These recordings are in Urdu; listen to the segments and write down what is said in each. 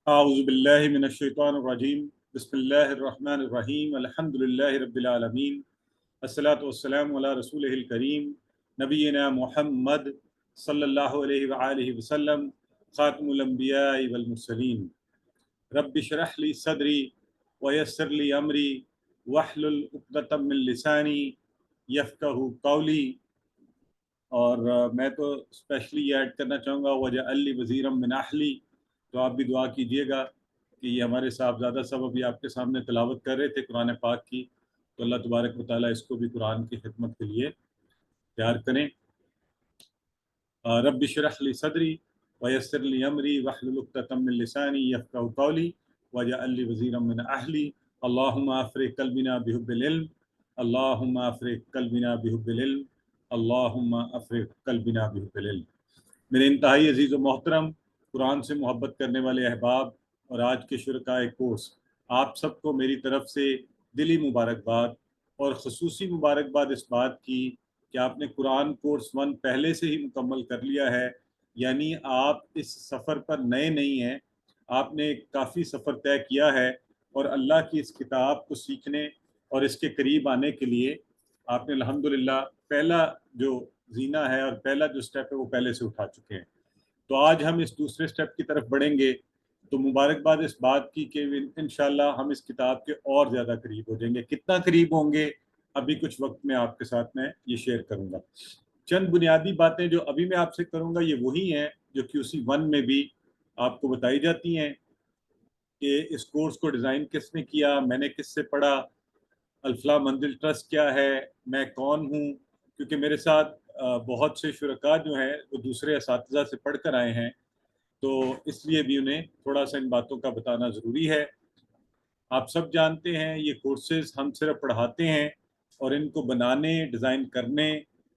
اعوذ باللہ من الشیطان الرجیم بسم اللہ الرحمن الرحیم الحمد للہ رب العالمین الصلاۃ والسلام علی رسولہ الکریم نبینا محمد صلی اللہ علیہ وآلہ وسلم خاتم الانبیاء والمرسلین رب اشرح لی صدری ویسر لی امری واحلل عقدۃ من لسانی یفقہوا قولی۔ اور میں تو اسپیشلی یہ ایڈ کرنا چاہوں گا وجعل لی وزیرا من اہلی، تو آپ بھی دعا کیجیے گا کہ یہ ہمارے صاحبزادہ صاحب ابھی آپ کے سامنے تلاوت کر رہے تھے قرآن پاک کی، تو اللہ تبارک و تعالیٰ اس کو بھی قرآن کی خدمت کے لیے تیار کریں۔ رب اشرح لی صدری ویسر لی امری واحلل عقدۃ من لسانی یفقہوا قولی وجعل لی وزیرا من اہلی اللہم افرغ قلبنا بحب العلم اللہم افرغ قلبنا بحب العلم اللہم افرغ قلبنا بحب العلم۔ میرے انتہائی عزیز و محترم قرآن سے محبت کرنے والے احباب اور آج کے شرکائے کورس، آپ سب کو میری طرف سے دلی مبارکباد، اور خصوصی مبارکباد اس بات کی کہ آپ نے قرآن کورس 1 پہلے سے ہی مکمل کر لیا ہے، یعنی آپ اس سفر پر نئے نہیں ہیں، آپ نے کافی سفر طے کیا ہے، اور اللہ کی اس کتاب کو سیکھنے اور اس کے قریب آنے کے لیے آپ نے الحمدللہ پہلا جو زینہ ہے اور پہلا جو سٹیپ ہے وہ پہلے سے اٹھا چکے ہیں۔ تو آج ہم اس دوسرے سٹیپ کی طرف بڑھیں گے، تو مبارکباد اس بات کی کہ انشاءاللہ ہم اس کتاب کے اور زیادہ قریب ہو جائیں گے۔ کتنا قریب ہوں گے ابھی کچھ وقت میں آپ کے ساتھ میں یہ شیئر کروں گا۔ چند بنیادی باتیں جو ابھی میں آپ سے کروں گا یہ وہی ہیں جو QC1 میں بھی آپ کو بتائی جاتی ہیں کہ اس کورس کو ڈیزائن کس نے کیا، میں نے کس سے پڑھا، الفلاح منزل ٹرسٹ کیا ہے، میں کون ہوں، کیونکہ میرے ساتھ بہت سے شرکاء جو ہیں وہ دوسرے اساتذہ سے پڑھ کر آئے ہیں، تو اس لیے بھی انہیں تھوڑا سا ان باتوں کا بتانا ضروری ہے۔ آپ سب جانتے ہیں یہ کورسز ہم صرف پڑھاتے ہیں، اور ان کو بنانے، ڈیزائن کرنے،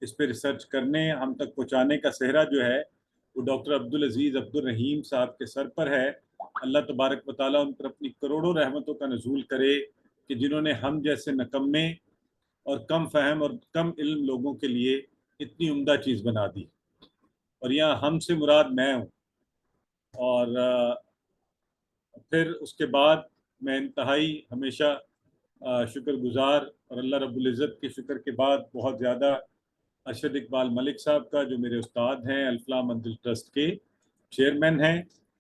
اس پہ ریسرچ کرنے، ہم تک پہنچانے کا سہرا جو ہے وہ ڈاکٹر عبدالعزیز عبدالرحیم صاحب کے سر پر ہے۔ اللہ تبارک و تعالیٰ ان پر اپنی کروڑوں رحمتوں کا نزول کرے کہ جنہوں نے ہم جیسے نکمے اور کم فہم اور کم علم لوگوں کے لیے اتنی عمدہ چیز بنا دی۔ اور یہاں ہم سے مراد میں ہوں، اور پھر اس کے بعد میں انتہائی ہمیشہ شکر گزار، اور اللہ رب العزت کے شکر کے بعد بہت زیادہ ارشد اقبال ملک صاحب کا، جو میرے استاد ہیں، الفلاح منزل ٹرسٹ کے چیئرمین ہیں،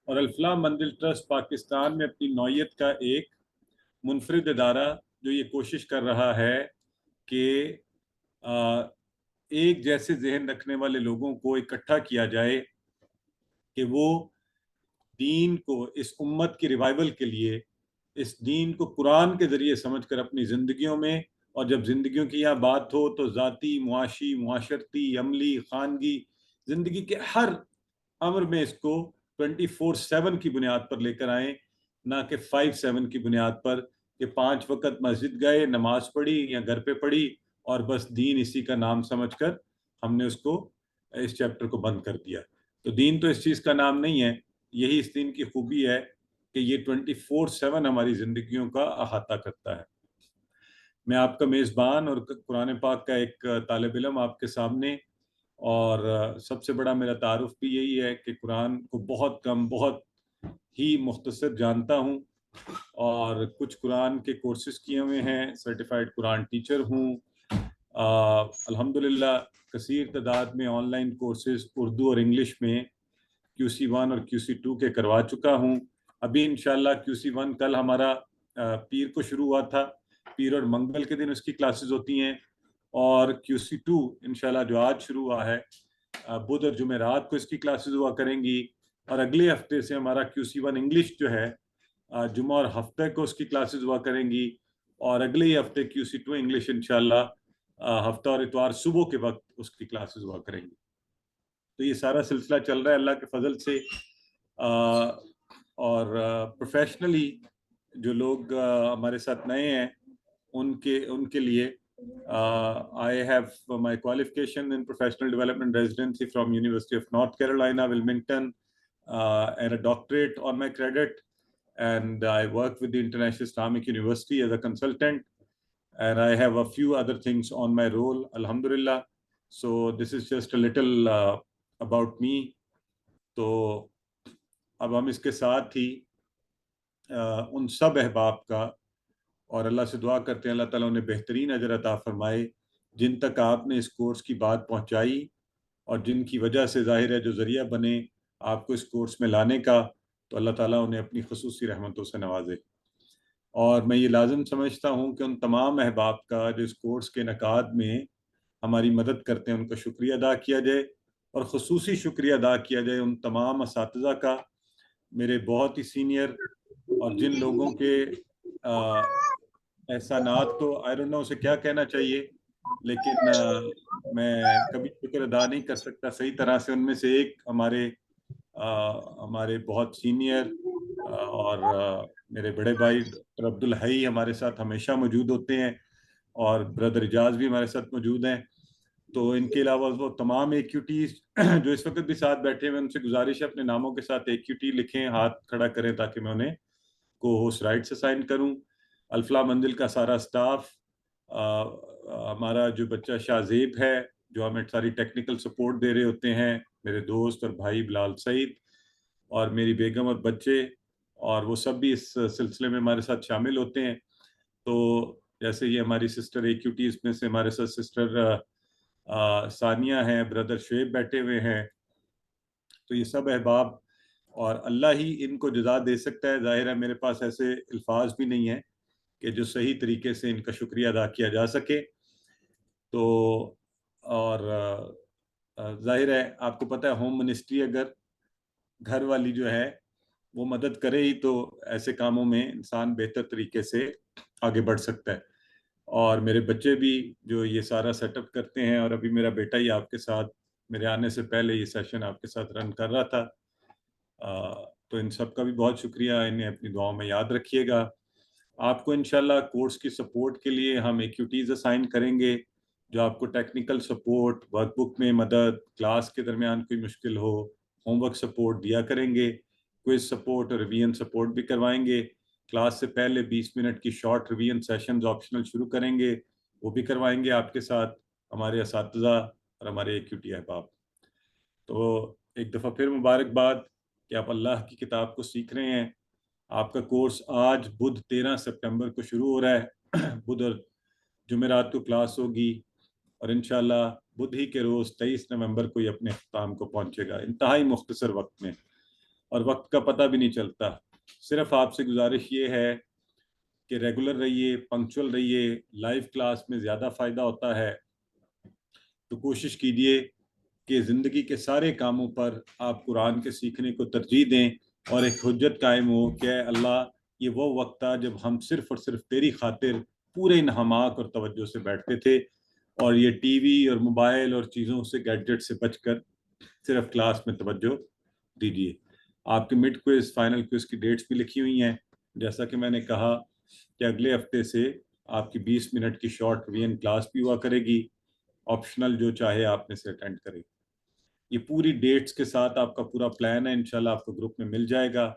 اور الفلاح منزل ٹرسٹ پاکستان میں اپنی نوعیت کا ایک منفرد ادارہ جو یہ کوشش کر رہا ہے کہ ایک جیسے ذہن رکھنے والے لوگوں کو اکٹھا کیا جائے کہ وہ دین کو اس امت کی ریوائول کے لیے اس دین کو قرآن کے ذریعے سمجھ کر اپنی زندگیوں میں، اور جب زندگیوں کی یہاں بات ہو تو ذاتی، معاشی، معاشرتی، عملی، خانگی زندگی کے ہر امر میں اس کو 24/7 کی بنیاد پر لے کر آئیں، نہ کہ 5/7 کی بنیاد پر کہ 5 وقت مسجد گئے، نماز پڑھی یا گھر پہ پڑھی اور بس دین اسی کا نام سمجھ کر ہم نے اس کو اس چیپٹر کو بند کر دیا۔ تو دین تو اس چیز کا نام نہیں ہے، یہی اس دین کی خوبی ہے کہ یہ 24/7 ہماری زندگیوں کا احاطہ کرتا ہے۔ میں آپ کا میزبان اور قرآن پاک کا ایک طالب علم آپ کے سامنے، اور سب سے بڑا میرا تعارف بھی یہی ہے کہ قرآن کو بہت کم، بہت ہی مختصر جانتا ہوں، اور کچھ قرآن کے کورسز کیے ہوئے ہیں، سرٹیفائیڈ قرآن ٹیچر ہوں، الحمدللہ کثیر تعداد میں آن لائن کورسز اردو اور انگلش میں QC1 اور QC2 کے کروا چکا ہوں۔ ابھی انشاءاللہ QC1 کل ہمارا پیر کو شروع ہوا تھا، پیر اور منگل کے دن اس کی کلاسز ہوتی ہیں، اور QC2 انشاءاللہ جو آج شروع ہوا ہے بدھ اور جمعرات کو اس کی کلاسز ہوا کریں گی، اور اگلے ہفتے سے ہمارا QC1 انگلش جو ہے جمعہ اور ہفتے کو اس کی کلاسز ہوا کریں گی، اور اگلے ہی ہفتے QC2 انگلش انشاءاللہ ہفتہ اور اتوار صبح کے وقت اس کی کلاسز ہوا کریں گی۔ تو یہ سارا سلسلہ چل رہا ہے اللہ کے فضل سے، اور پروفیشنلی جو لوگ ہمارے ساتھ نئے ہیں ان کے لیے I have my qualification in professional development residency from University of North Carolina, Wilmington, and a doctorate on my credit, and I work with the International Islamic University as a consultant, and I have a few other things on my roll, alhamdulillah. So this is just a little about me. تو اب ہم اس کے ساتھ ہی ان سب احباب کا، اور اللہ سے دعا کرتے ہیں اللہ تعالیٰ انہیں بہترین اجر عطا فرمائے جن تک آپ نے اس کورس کی بات پہنچائی، اور جن کی وجہ سے ظاہر ہے جو ذریعہ بنے آپ کو اس کورس میں لانے کا، تو اللہ تعالیٰ انہیں اپنی خصوصی رحمتوں سے نوازے۔ اور میں یہ لازم سمجھتا ہوں کہ ان تمام احباب کا جو اس کورس کے انعقاد میں ہماری مدد کرتے ہیں ان کا شکریہ ادا کیا جائے، اور خصوصی شکریہ ادا کیا جائے ان تمام اساتذہ کا، میرے بہت ہی سینئر، اور جن لوگوں کے احسانات تو آئی ڈونٹ نو اسے کیا کہنا چاہیے، لیکن میں کبھی شکر ادا نہیں کر سکتا صحیح طرح سے۔ ان میں سے ایک ہمارے بہت سینئر اور میرے بڑے بھائی ڈاکٹر عبدالحی ہمارے ساتھ ہمیشہ موجود ہوتے ہیں، اور بردر اجاز بھی ہمارے ساتھ موجود ہیں۔ تو ان کے علاوہ وہ تمام ایکیوٹیز جو اس وقت بھی ساتھ بیٹھے ہوئے، ان سے گزارش ہے اپنے ناموں کے ساتھ ایکیوٹی لکھیں، ہاتھ کھڑا کریں تاکہ میں انہیں کو ہوسٹ رائٹ سے سائن کروں۔ الفلاح منزل کا سارا سٹاف، ہمارا جو بچہ شاہ زیب ہے جو ہمیں ساری ٹیکنیکل سپورٹ دے رہے ہوتے ہیں، میرے دوست اور بھائی بلال سعید، اور میری بیگم اور بچے، اور وہ سب بھی اس سلسلے میں ہمارے ساتھ شامل ہوتے ہیں۔ تو جیسے یہ ہماری سسٹر ایکیوٹیز میں سے ہمارے ساتھ سسٹر ثانیہ ہیں، بردر شعیب بیٹھے ہوئے ہیں، تو یہ سب احباب، اور اللہ ہی ان کو جزا دے سکتا ہے۔ ظاہر ہے میرے پاس ایسے الفاظ بھی نہیں ہیں کہ جو صحیح طریقے سے ان کا شکریہ ادا کیا جا سکے۔ تو اور ظاہر ہے آپ کو پتہ ہے ہوم منسٹری اگر گھر والی جو ہے وہ مدد کرے ہی تو ایسے کاموں میں انسان بہتر طریقے سے آگے بڑھ سکتا ہے۔ اور میرے بچے بھی جو یہ سارا سیٹ اپ کرتے ہیں، اور ابھی میرا بیٹا ہی آپ کے ساتھ میرے آنے سے پہلے یہ سیشن آپ کے ساتھ رن کر رہا تھا، تو ان سب کا بھی بہت شکریہ، انہیں اپنی دعاؤں میں یاد رکھیے گا۔ آپ کو انشاءاللہ کورس کی سپورٹ کے لیے ہم ایکیوٹیز اسائن کریں گے، جو آپ کو ٹیکنیکل سپورٹ، ورک بک میں مدد، کلاس کے درمیان کوئی مشکل ہو، ہوم ورک سپورٹ دیا کریں گے، کوئز سپورٹ اور ریویژن سپورٹ بھی کروائیں گے۔ کلاس سے پہلے 20 منٹ کی شارٹ ریویژن سیشنز آپشنل شروع کریں گے، وہ بھی کروائیں گے آپ کے ساتھ ہمارے اساتذہ اور ہمارے ایکیوٹی احباب۔ تو ایک دفعہ پھر مبارکباد کہ آپ اللہ کی کتاب کو سیکھ رہے ہیں۔ آپ کا کورس آج بدھ 13 سپٹمبر کو شروع ہو رہا ہے، بدھ اور جمعرات کو کلاس ہوگی، اور انشاءاللہ بدھ ہی کے روز 23 نومبر کو یہ اپنے اختتام کو پہنچے گا، انتہائی مختصر وقت میں، اور وقت کا پتہ بھی نہیں چلتا۔ صرف آپ سے گزارش یہ ہے کہ ریگولر رہیے، پنکچول رہیے، لائیو کلاس میں زیادہ فائدہ ہوتا ہے، تو کوشش کیجیے کہ زندگی کے سارے کاموں پر آپ قرآن کے سیکھنے کو ترجیح دیں، اور ایک حجت قائم ہو کہ اے اللہ یہ وہ وقت تھا جب ہم صرف اور صرف تیری خاطر پورے انہماک اور توجہ سے بیٹھتے تھے، اور یہ ٹی وی اور موبائل اور چیزوں سے، گیڈجٹ سے بچ کر صرف کلاس میں توجہ دیجیے۔ آپ کے مڈ کوئز، فائنل کوئز کی ڈیٹس بھی لکھی ہوئی ہیں، جیسا کہ میں نے کہا کہ اگلے ہفتے سے آپ کی 20 منٹ کی شارٹ ریویژن کلاس بھی ہوا کرے گی، آپشنل جو چاہے آپ میں سے اٹینڈ کرے۔ یہ پوری ڈیٹس کے ساتھ آپ کا پورا پلان ہے، انشاءاللہ آپ کو گروپ میں مل جائے گا۔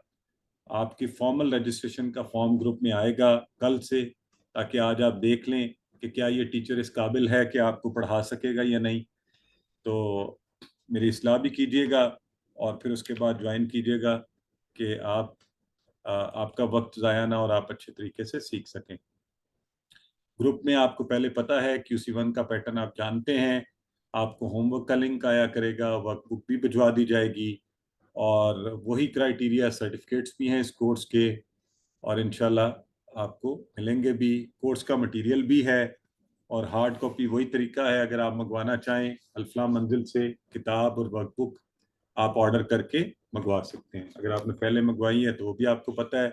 آپ کی فارمل رجسٹریشن کا فارم گروپ میں آئے گا کل سے، تاکہ آج آپ دیکھ لیں کہ کیا یہ ٹیچر اس قابل ہے کہ آپ کو پڑھا سکے گا یا نہیں۔ تو میری اصلاح بھی کیجیے گا، اور پھر اس کے بعد جوائن کیجیے گا کہ آپ کا وقت ضائع نہ اور آپ اچھے طریقے سے سیکھ سکیں۔ گروپ میں آپ کو پہلے پتہ ہے QC1 کا پیٹرن آپ جانتے ہیں، آپ کو ہوم ورک کا لنک آیا کرے گا، ورک بک بھی بھجوا دی جائے گی، اور وہی کرائیٹیریا سرٹیفکیٹس بھی ہیں اس کورس کے، اور انشاءاللہ آپ کو ملیں گے بھی۔ کورس کا مٹیریل بھی ہے، اور ہارڈ کاپی وہی طریقہ ہے، اگر آپ منگوانا چاہیں الفلاح منزل سے کتاب اور ورک بک آپ آرڈر کر کے منگوا سکتے ہیں۔ اگر آپ نے پہلے منگوائی ہے تو وہ بھی آپ کو پتہ ہے،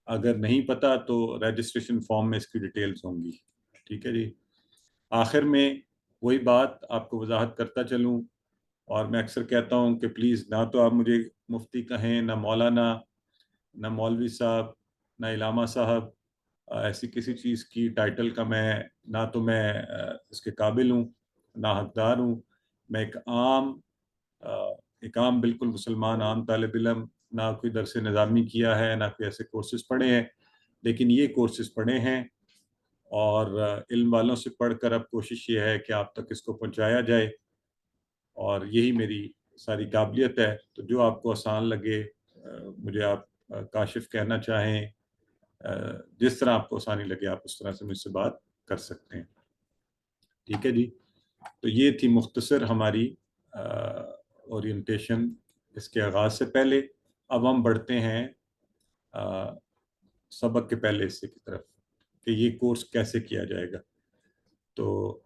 اگر نہیں پتہ تو رجسٹریشن فارم میں اس کی ڈیٹیلز ہوں گی۔ ٹھیک ہے جی۔ آخر میں وہی بات آپ کو وضاحت کرتا چلوں، اور میں اکثر کہتا ہوں کہ پلیز نہ تو آپ مجھے مفتی کہیں، نہ مولانا، نہ مولوی صاحب، نہ علامہ صاحب، ایسی کسی چیز کی ٹائٹل کا نہ تو میں اس کے قابل ہوں، نہ حقدار ہوں۔ میں ایک عام بالکل مسلمان عام طالب علم، نہ کوئی درس نظامی کیا ہے، نہ کوئی ایسے کورسز پڑھے ہیں، لیکن یہ کورسز پڑھے ہیں، اور علم والوں سے پڑھ کر اب کوشش یہ ہے کہ آپ تک اس کو پہنچایا جائے، اور یہی میری ساری قابلیت ہے۔ تو جو آپ کو آسان لگے مجھے آپ کاشف کہنا چاہیں، جس طرح آپ کو آسانی لگے آپ اس طرح سے مجھ سے بات کر سکتے ہیں. ٹھیک ہے جی. تو یہ تھی مختصر ہماری اورینٹیشن اس کے آغاز سے پہلے. اب ہم بڑھتے ہیں سبق کے پہلے حصے کی طرف کہ یہ کورس کیسے کیا جائے گا. تو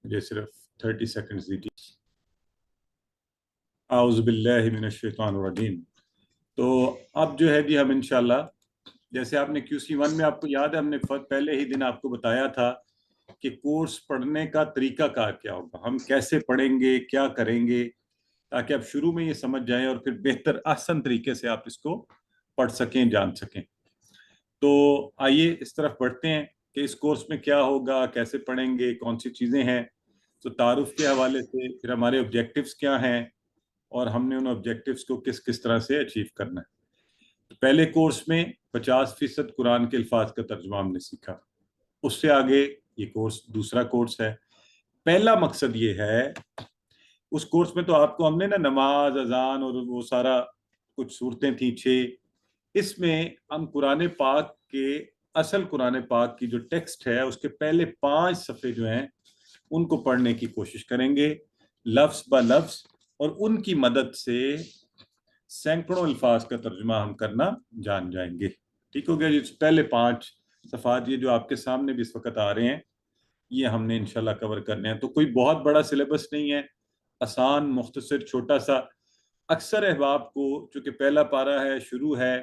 مجھے صرف 30 سیکنڈز دیجیے. اعوذ باللہ من الشیطان الرجیم. تو اب جو ہے جی ہم انشاءاللہ جیسے آپ نے QC1 میں آپ کو یاد ہے ہم نے پہلے ہی دن آپ کو بتایا تھا کہ کورس پڑھنے کا طریقہ کار کیا ہوگا، ہم کیسے پڑھیں گے، کیا کریں گے، تاکہ آپ شروع میں یہ سمجھ جائیں اور پھر بہتر احسن طریقے سے آپ اس کو پڑھ سکیں، جان سکیں. تو آئیے اس طرف بڑھتے ہیں کہ اس کورس میں کیا ہوگا، کیسے پڑھیں گے، کون سی چیزیں ہیں. تو تعارف کے حوالے سے پھر ہمارے آبجیکٹیوز کیا ہیں اور ہم نے ان آبجیکٹیوز کو کس کس طرح سے اچیو کرنا ہے. پہلے کورس میں 50% قرآن کے الفاظ کا ترجمہ ہم نے سیکھا. اس سے آگے یہ کورس دوسرا کورس ہے. پہلا مقصد یہ ہے، اس کورس میں تو آپ کو ہم نے نا نماز، اذان اور وہ سارا کچھ صورتیں تھیں 6، اس میں ہم قرآن پاک کے اصل قرآن پاک کی جو ٹیکسٹ ہے اس کے پہلے 5 صفحے جو ہیں ان کو پڑھنے کی کوشش کریں گے لفظ با لفظ، اور ان کی مدد سے سینکڑوں الفاظ کا ترجمہ ہم کرنا جان جائیں گے. ٹھیک ہو گیا جی. پہلے 5 صفحات یہ جو آپ کے سامنے بھی اس وقت آ رہے ہیں یہ ہم نے انشاءاللہ کور کرنے ہیں. تو کوئی بہت بڑا سلیبس نہیں ہے، آسان، مختصر، چھوٹا سا. اکثر احباب کو چونکہ پہلا پارہ ہے، شروع ہے،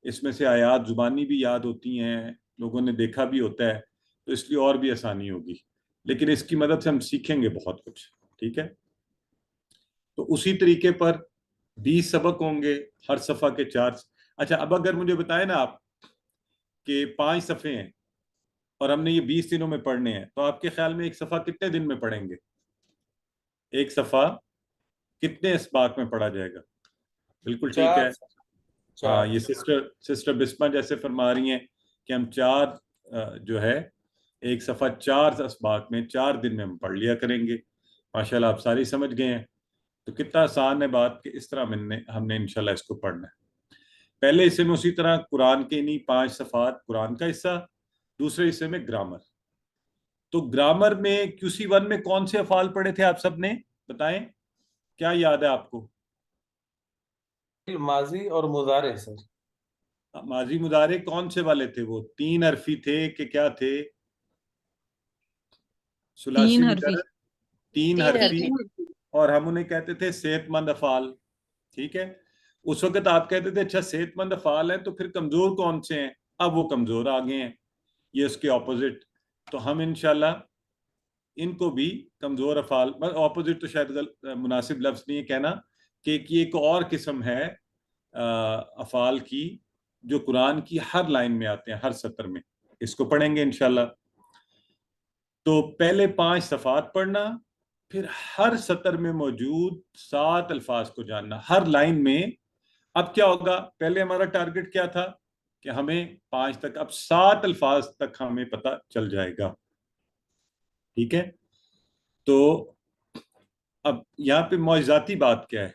اس میں سے آیات زبانی بھی یاد ہوتی ہیں، لوگوں نے دیکھا بھی ہوتا ہے، تو اس لیے اور بھی آسانی ہوگی. لیکن اس کی مدد سے ہم سیکھیں گے بہت کچھ. ٹھیک ہے. تو اسی طریقے پر 20 سبق ہوں گے، ہر صفحہ کے 4. اچھا اب اگر مجھے بتائیں نا آپ کہ 5 صفحے ہیں اور ہم نے یہ 20 دنوں میں پڑھنے ہیں، تو آپ کے خیال میں ایک صفحہ کتنے دن میں پڑھیں گے؟ ایک صفحہ کتنے اسباق میں پڑھا جائے گا؟ بالکل ٹھیک ہے. ہاں، یہ سسٹر بسمہ جیسے فرما رہی ہیں کہ ہم 4 جو ہے ایک صفحہ 4 اسباق میں 4 دن میں ہم پڑھ لیا کریں گے. ماشاءاللہ آپ ساری سمجھ گئے ہیں. تو کتنا آسان ہے بات کہ اس طرح ہم نے انشاءاللہ اس کو پڑھنا ہے. پہلے حصے میں اسی طرح قرآن کے انہی 5 صفحات قرآن کا حصہ، دوسرے حصے میں گرامر. تو گرامر میں QC1 میں کون سے افعال پڑھے تھے آپ سب نے؟ بتائیں، کیا یاد ہے آپ کو؟ ماضی اور مضارع سر. ماضی مضارع کون سے والے تھے؟ وہ 3 حرفی تھے کہ کیا تھے؟ ثلاثی مجرد 3 حرفی، اور ہم انہیں کہتے تھے صحت مند افعال. ٹھیک ہے. اس وقت آپ کہتے تھے اچھا صحت مند افعال ہیں تو پھر کمزور کون سے ہیں؟ اب وہ کمزور آ گئے ہیں، یہ اس کے اپوزٹ. تو ہم انشاءاللہ ان کو بھی کمزور افعال، اپوزٹ تو شاید مناسب لفظ نہیں ہے کہنا، کہ ایک اور قسم ہے افعال کی جو قرآن کی ہر لائن میں آتے ہیں، ہر سطر میں. اس کو پڑھیں گے انشاءاللہ. تو پہلے 5 صفحات پڑھنا، پھر ہر سطر میں موجود 7 الفاظ کو جاننا ہر لائن میں. اب کیا ہوگا، پہلے ہمارا ٹارگٹ کیا تھا کہ ہمیں 5 تک، اب 7 الفاظ تک ہمیں پتہ چل جائے گا. ٹھیک ہے. تو اب یہاں پہ معجزاتی بات کیا ہے؟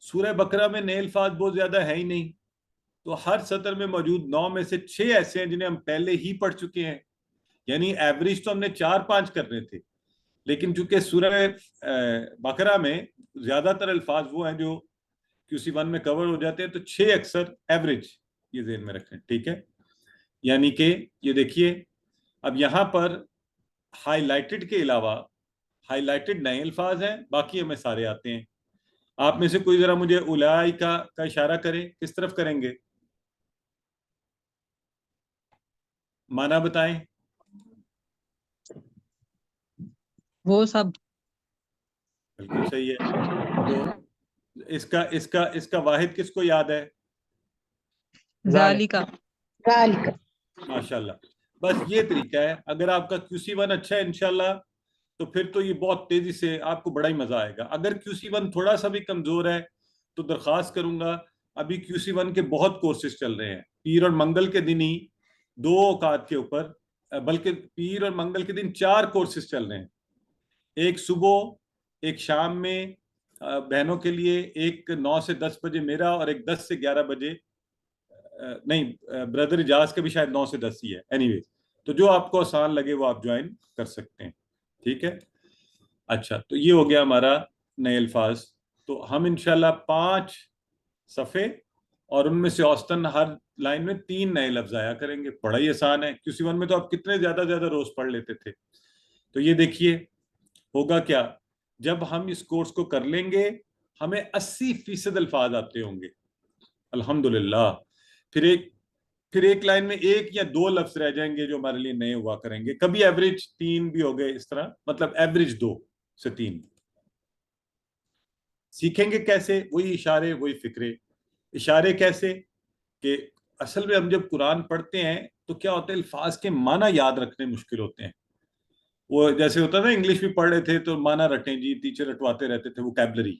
سورہ بقرہ میں نئے الفاظ بہت زیادہ ہے ہی نہیں، تو ہر سطر میں موجود 9 میں سے 6 ایسے ہیں جنہیں ہم پہلے ہی پڑھ چکے ہیں. یعنی ایوریج تو ہم نے 4-5 کرنے تھے، لیکن چونکہ سورہ بقرہ میں زیادہ تر الفاظ وہ ہیں جو QC1 میں کور ہو جاتے ہیں، تو 6 اکثر ایوریج، یہ ذہن میں رکھیں. ٹھیک ہے. یعنی کہ یہ دیکھیے اب یہاں پر ہائی لائٹڈ کے علاوہ ہائی لائٹڈ نئے الفاظ ہیں، باقی ہمیں سارے آتے ہیں. آپ میں سے کوئی ذرا مجھے اولائکا کا اشارہ کرے، کس طرف کریں گے؟ معنی بتائیں. وہ سب. بالکل صحیح ہے. تو اس کا واحد کس کو یاد ہے؟ ذالکا. ماشاءاللہ. بس یہ طریقہ ہے. اگر آپ کا QC1 اچھا ہے انشاءاللہ تو پھر تو یہ بہت تیزی سے آپ کو بڑا ہی مزہ آئے گا. اگر QC1 تھوڑا سا بھی کمزور ہے تو درخواست کروں گا، ابھی QC1 کے بہت کورسز چل رہے ہیں، پیر اور منگل کے دن ہی 2 اوقات کے اوپر، بلکہ پیر اور منگل کے دن 4 کورسز چل رہے ہیں. ایک صبح، ایک شام میں بہنوں کے لیے، ایک 9 سے 10 بجے میرا، اور ایک 10 سے 11 بجے نہیں بردر اجاز کا بھی شاید 9 سے 10 ہی ہے. اینی ویز تو جو آپ کو آسان لگے وہ آپ جوائن کر سکتے ہیں. ٹھیک ہے. اچھا تو یہ ہو گیا ہمارا نئے الفاظ. تو ہم انشاءاللہ 5 صفحے اور ان میں سے اوسطاً ہر لائن میں 3 نئے لفظ آیا کریں گے. بڑا ہی آسان ہے. QC1 میں تو آپ کتنے زیادہ روز پڑھ لیتے تھے. تو یہ دیکھیے ہوگا کیا جب ہم اس کورس کو کر لیں گے ہمیں 80% الفاظ آتے ہوں گے الحمدللہ. پھر ایک لائن میں 1 یا 2 لفظ رہ جائیں گے جو ہمارے لیے نئے ہوا کریں گے. کبھی ایوریج 3 بھی ہو گئے اس طرح, مطلب ایوریج 2 سے 3. سیکھیں گے کیسے؟ وہی اشارے وہی فکرے. اشارے کیسے کہ اصل میں ہم جب قرآن پڑھتے ہیں تو کیا ہوتا ہے الفاظ کے معنی یاد رکھنے مشکل ہوتے ہیں. وہ جیسے ہوتا ہے نا انگلش بھی پڑھ رہے تھے تو معنی رٹیں جی, ٹیچر رٹواتے رہتے تھے ووکیبلری.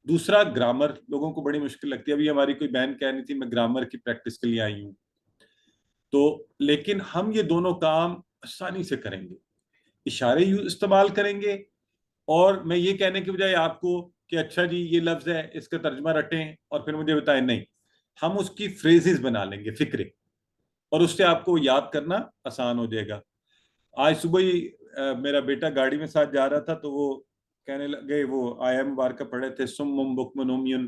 دوسرا گرامر لوگوں کو بڑی مشکل لگتی ہے. ابھی ہماری کوئی بہن کہہ رہی تھی میں گرامر کی پریکٹس کے لیے آئی ہوں. تو لیکن ہم یہ دونوں کام آسانی سے کریں گے. اشارے استعمال کریں گے اور میں یہ کہنے کی بجائے آپ کو کہ اچھا جی یہ لفظ ہے اس کا ترجمہ رٹیں اور پھر مجھے بتائیں, نہیں, ہم اس کی فریزز بنا لیں گے, فکرے, اور اس سے آپ کو یاد کرنا آسان ہو جائے گا. آج صبح ہی میرا بیٹا گاڑی میں ساتھ جا رہا تھا تو وہ کہنے لگے, وہ آیا مبارکہ پڑھے تھے سم بکم عمیٌ,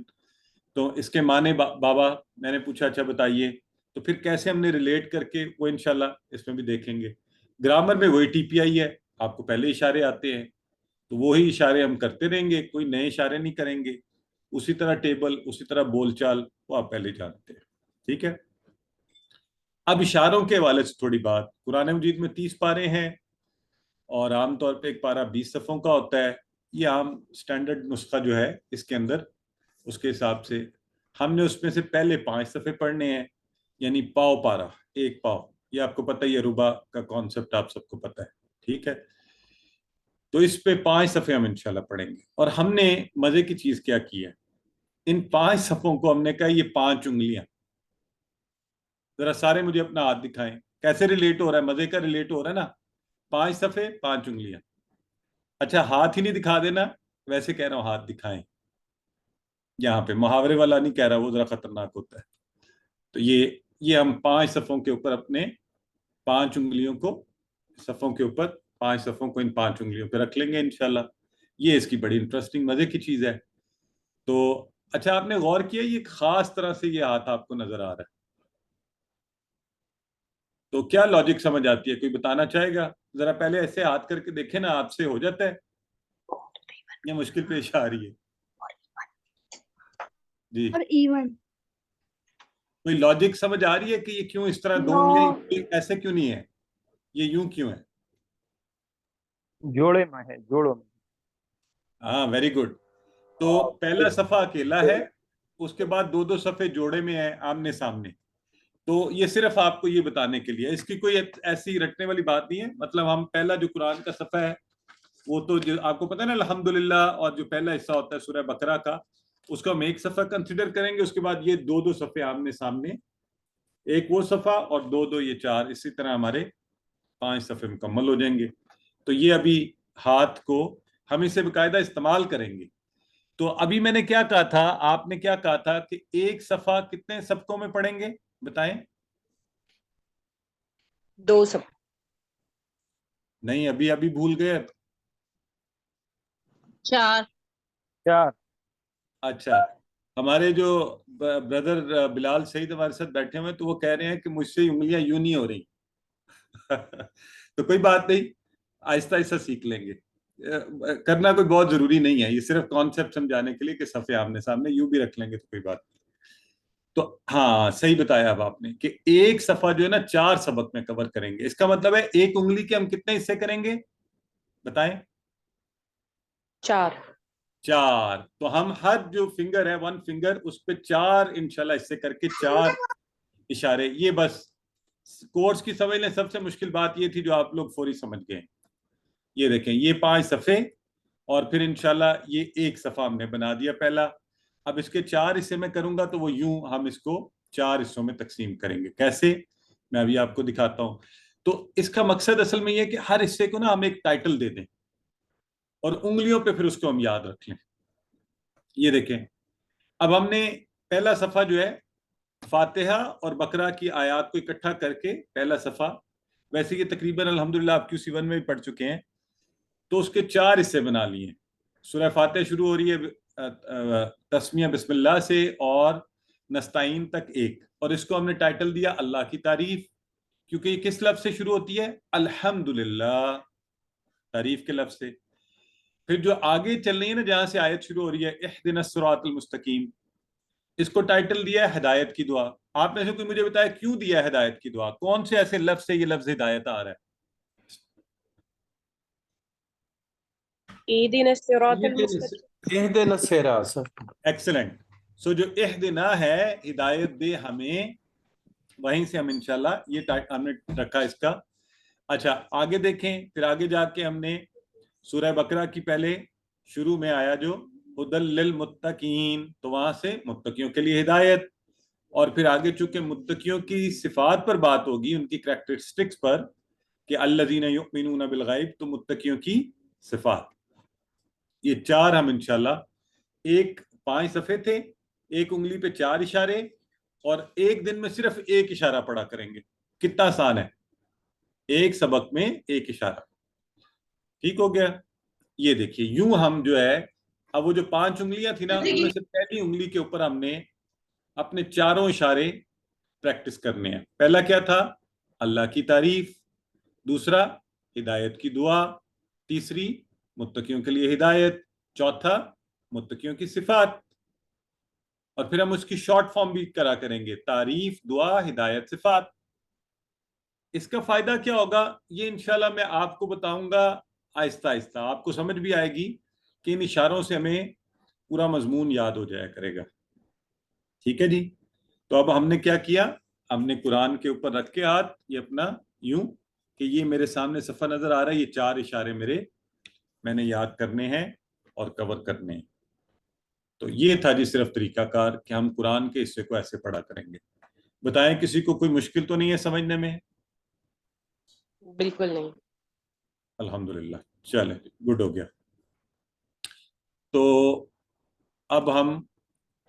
تو اس کے معنی بابا. میں نے پوچھا اچھا بتائیے. تو پھر کیسے ہم نے ریلیٹ کر کے وہ انشاءاللہ اس میں بھی دیکھیں گے. گرامر میں وہی TPI ہے, آپ کو پہلے اشارے آتے ہیں تو وہی اشارے ہم کرتے رہیں گے, کوئی نئے اشارے نہیں کریں گے. اسی طرح ٹیبل, اسی طرح بول چال وہ آپ پہلے جانتے ہیں. ٹھیک ہے. اب اشاروں کے حوالے سے تھوڑی بات. قرآن مجید میں 30 پارے ہیں اور عام طور پہ ایک پارہ 20 صفحوں کا ہوتا ہے. یہ عام سٹینڈرڈ نسخہ جو ہے اس کے اندر, اس کے حساب سے ہم نے اس میں سے پہلے 5 صفحے پڑھنے ہیں, یعنی پاؤ پارہ, 1 پاؤ. یہ آپ کو پتہ ہی ہے, ربع کا کانسیپٹ آپ سب کو پتہ ہے. ٹھیک ہے. تو اس پہ 5 صفحے ہم انشاءاللہ پڑھیں گے. اور ہم نے مزے کی چیز کیا کی ہے, ان 5 صفحوں کو ہم نے کہا یہ 5 انگلیاں. ذرا سارے مجھے اپنا ہاتھ دکھائیں کیسے ریلیٹ ہو رہا ہے. مزے کا ریلیٹ ہو رہا ہے نا. 5 صفحے 5 انگلیاں. اچھا ہاتھ ہی نہیں دکھا دینا, ویسے کہہ رہا ہوں ہاتھ دکھائیں. یہاں پہ محاورے والا نہیں کہہ رہا, وہ ذرا خطرناک ہوتا ہے. تو یہ ہم 5 صفحوں کے اوپر اپنے 5 انگلیوں کو, صفوں کے اوپر 5 صفوں کو ان 5 انگلیوں پہ رکھ لیں گے انشاءاللہ. یہ اس کی بڑی انٹرسٹنگ مزے کی چیز ہے. تو اچھا آپ نے غور کیا یہ خاص طرح سے یہ ہاتھ آپ کو نظر آ رہا ہے, تو کیا لاجک سمجھ آتی ہے؟ کوئی بتانا چاہے گا؟ ذرا پہلے ایسے ہاتھ کر کے دیکھیں نا, آپ سے ہو جاتا ہے یا مشکل پیش آ رہی ہے؟ جی کوئی لاجک سمجھ آ رہی ہے کہ یہ کیوں اس طرح 2 انگلیاں, ایسے کیوں نہیں ہے, یہ یوں کیوں ہے؟ جوڑے میں ہے, جوڑوں میں. ہاں ویری گڈ. تو پہلا صفحہ اکیلا ہے, اس کے بعد 2 صفحے جوڑے میں ہیں آمنے سامنے. تو یہ صرف آپ کو یہ بتانے کے لیے, اس کی کوئی ایسی رٹنے والی بات نہیں ہے. مطلب ہم پہلا جو قرآن کا صفحہ ہے وہ تو جو آپ کو پتہ ہے نا الحمدللہ, اور جو پہلا حصہ ہوتا ہے سورہ بقرہ کا, اس کو ہم 1 صفحہ کنسیڈر کریں گے. اس کے بعد یہ 2 صفحے آمنے سامنے, ایک وہ صفحہ اور 2 یہ 4, اسی طرح ہمارے 5 صفحے مکمل ہو جائیں گے. تو یہ ابھی ہاتھ کو ہم اسے باقاعدہ استعمال کریں گے. تو ابھی میں نے کیا کہا تھا, آپ نے کیا کہا تھا کہ 1 صفحہ کتنے سبقوں میں پڑھیں گے بتائیں؟ 2 صفحے. نہیں ابھی بھول گئے. 4. اچھا ہمارے جو بردر بلال سعید ہمارے ساتھ بیٹھے ہوئے تو وہ کہہ رہے ہیں کہ مجھ سے انگلیاں یوں نہیں ہو رہی. تو کوئی بات نہیں, آہستہ آہستہ سیکھ لیں گے. کرنا کوئی بہت ضروری نہیں ہے, یہ صرف کانسیپٹ سمجھانے کے لیے کہ صفحے آمنے سامنے یوں بھی رکھ لیں گے تو کوئی بات نہیں. تو ہاں صحیح بتایا اب آپ نے کہ 1 صفحہ جو ہے نا 4 سبق میں کور کریں گے. اس کا مطلب ہے 1 انگلی کے ہم کتنے حصے کریں گے بتائیں؟ 4. تو ہم ہر جو فنگر ہے 1 فنگر, اس پہ 4 انشاءاللہ حصے کر کے 4 اشارے. یہ بس کورس کی سمجھ لیں سب سے مشکل بات یہ تھی جو آپ لوگ فوری سمجھ گئے. یہ دیکھیں یہ 5 صفحے اور پھر انشاءاللہ یہ 1 صفحہ ہم نے بنا دیا پہلا. اب اس کے 4 حصے میں کروں گا تو وہ یوں ہم اس کو 4 حصوں میں تقسیم کریں گے. کیسے میں ابھی آپ کو دکھاتا ہوں. تو اس کا مقصد اصل میں یہ کہ ہر حصے کو نا ہم ایک ٹائٹل دے دیں اور انگلیوں پہ پھر اس کو ہم یاد رکھ لیں. یہ دیکھیں اب ہم نے پہلا صفحہ جو ہے فاتحہ اور بقرہ کی آیات کو اکٹھا کر کے پہلا صفحہ، ویسے یہ تقریباً الحمدللہ آپ QC1 میں بھی پڑھ چکے ہیں، تو اس کے 4 حصے بنا لیے ہیں۔ سورہ فاتحہ شروع ہو رہی ہے تسمیہ بسم اللہ سے اور نستعین تک ایک، اور اس کو ہم نے ٹائٹل دیا اللہ کی تعریف، کیونکہ یہ کس لفظ سے شروع ہوتی ہے؟ الحمدللہ، تعریف کے لفظ سے۔ پھر جو آگے چل رہی ہے نا، جہاں سے آیت شروع ہو رہی ہے اہدنا الصراط المستقیم، اس کو ٹائٹل دیا ہے ہدایت کی دعا۔ آپ میں سے کوئی مجھے بتایا کیوں دیا ہے ہدایت کی دعا؟ کون سے ایسے لفظ سے یہ لفظ ہدایت آ رہا ہے؟ اهدنا الصراط المستقيم. اهدنا الصراط. ایکسلنٹ۔ سو جو اہدنا ہے ہدایت دے ہمیں، وہیں سے ہم انشاءاللہ یہ ہم نے رکھا اس کا۔ اچھا آگے دیکھیں، پھر آگے جا کے ہم نے سورہ بقرہ کی پہلے شروع میں آیا جو ہدی للمتقین، تو وہاں سے متقیوں کے لیے ہدایت، اور پھر آگے چونکہ متقیوں کی صفات پر بات ہوگی، ان کی کریکٹرسٹکس پر، کہ الذین یؤمنون بالغیب، تو متقیوں کی صفات۔ یہ 4 ہم انشاءاللہ 5 صفحے تھے، 1 انگلی پہ 4 اشارے، اور 1 دن میں صرف 1 اشارہ پڑھا کریں گے۔ کتنا آسان ہے، 1 سبق میں 1 اشارہ۔ ٹھیک ہو گیا؟ یہ دیکھیے یوں ہم جو ہے، اب وہ جو 5 انگلیاں تھی نا، ان میں سے پہلی انگلی کے اوپر ہم نے اپنے 4 اشارے پریکٹس کرنے ہیں۔ پہلا کیا تھا؟ اللہ کی تعریف، دوسرا ہدایت کی دعا، تیسری متقیوں کے لیے ہدایت، چوتھا متقیوں کی صفات، اور پھر ہم اس کی شارٹ فارم بھی کرا کریں گے، تعریف، دعا، ہدایت، صفات۔ اس کا فائدہ کیا ہوگا یہ انشاءاللہ میں آپ کو بتاؤں گا آہستہ آہستہ، آپ کو سمجھ بھی آئے گی کہ ان اشاروں سے ہمیں پورا مضمون یاد ہو جایا کرے گا۔ ٹھیک ہے جی؟ تو اب ہم نے کیا کیا، ہم نے قرآن کے اوپر رکھ کے ہاتھ یہ اپنا یوں کہ یہ میرے سامنے صفحہ نظر آ رہا ہے، یہ 4 اشارے میں نے یاد کرنے ہیں اور کور کرنے ہیں۔ تو یہ تھا جی صرف طریقہ کار کہ ہم قرآن کے حصے کو ایسے پڑھا کریں گے۔ بتائیں کسی کو کوئی مشکل تو نہیں ہے سمجھنے میں؟ بالکل نہیں۔ الحمدللہ، چلیں گڈ ہو گیا۔ تو اب ہم،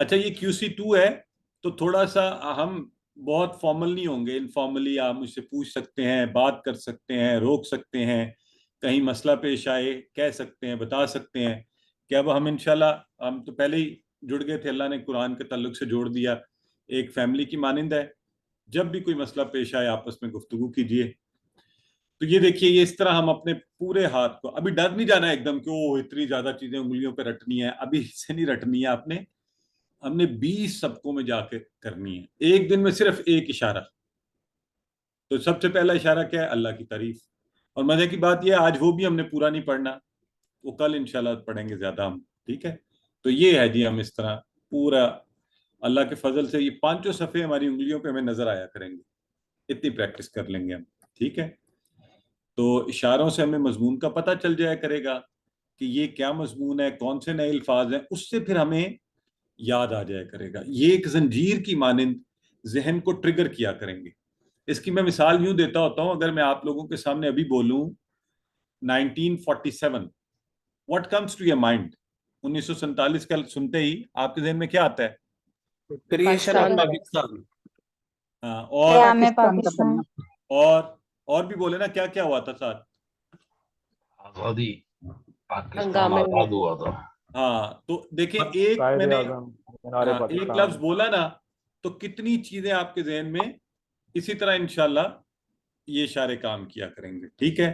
اچھا یہ QC2 ہے تو تھوڑا سا ہم بہت فارمل نہیں ہوں گے، انفارملی آپ مجھ سے پوچھ سکتے ہیں، بات کر سکتے ہیں، روک سکتے ہیں، کہیں مسئلہ پیش آئے کہہ سکتے ہیں، بتا سکتے ہیں کہ اب ہم انشاءاللہ، ہم تو پہلے ہی جڑ گئے تھے، اللہ نے قرآن کے تعلق سے جوڑ دیا، ایک فیملی کی مانند ہے، جب بھی کوئی مسئلہ پیش آئے آپس میں گفتگو کیجئے۔ تو یہ دیکھیے یہ اس طرح ہم اپنے پورے ہاتھ کو، ابھی ڈر نہیں جانا ایک دم کہ وہ اتنی زیادہ چیزیں انگلیوں پہ رٹنی ہے، ابھی سے نہیں رٹنی ہے آپ نے، ہم نے 20 سبقوں میں جا کے کرنی ہے، 1 دن میں صرف 1 اشارہ۔ تو سب سے پہلا اشارہ کیا ہے؟ اللہ کی تعریف، اور مزے کی بات یہ آج وہ بھی ہم نے پورا نہیں پڑھنا، وہ کل انشاءاللہ پڑھیں گے زیادہ ہم، ٹھیک ہے؟ تو یہ ہے جی، ہم اس طرح پورا اللہ کے فضل سے یہ 5 صفحے ہماری انگلیوں پہ ہمیں نظر آیا کریں گے، اتنی پریکٹس کر لیں گے ہم، ٹھیک ہے؟ تو اشاروں سے ہمیں مضمون کا پتہ چل جایا کرے گا کہ یہ کیا مضمون ہے، کون سے نئے الفاظ ہیں، اس سے پھر ہمیں یاد آ جایا کرے گا، یہ ایک زنجیر کی مانند ذہن کو ٹریگر کیا کریں گے۔ اس کی میں مثال یوں دیتا ہوتا ہوں، اگر میں آپ لوگوں کے سامنے ابھی بولوں 1947، what comes to your mind؟ 1947 کا سنتے ہی آپ کے ذہن میں کیا آتا ہے؟ Creation of Pakistan. اور پاکستان. اور بھی بولے نا، کیا کیا ہوا تھا ساتھ؟ آزادی، پاکستان ہنگامے آزاد ہوا تھا۔ ہاں تو دیکھیں میں نے ایک لفظ بولا نا، تو کتنی چیزیں آپ کے ذہن میں اسی طرح انشاءاللہ یہ اشارے کام کیا کریں گے، ٹھیک ہے؟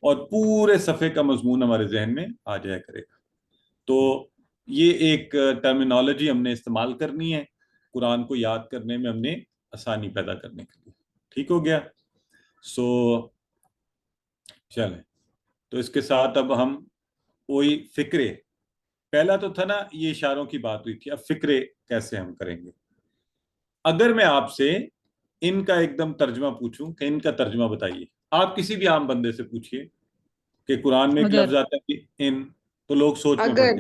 اور پورے صفحے کا مضمون ہمارے ذہن میں آ جایا کرے گا۔ تو یہ ایک ٹرمینالوجی ہم نے استعمال کرنی ہے قرآن کو یاد کرنے میں، ہم نے آسانی پیدا کرنے کے لیے، ٹھیک ہو گیا؟ سو چلیں، تو اس کے ساتھ اب ہم وہی فکرے، پہلا تو تھا نا یہ اشاروں کی بات ہوئی تھی، اب فکرے کیسے ہم کریں گے۔ اگر میں آپ سے ان کا ایک دم ترجمہ پوچھوں کہ ان کا ترجمہ بتائیے، آپ کسی بھی عام بندے سے پوچھئے کہ قرآن میں ایک لفظ آتا ہے کہ ان، تو لوگ سوچ میں پڑ گئے،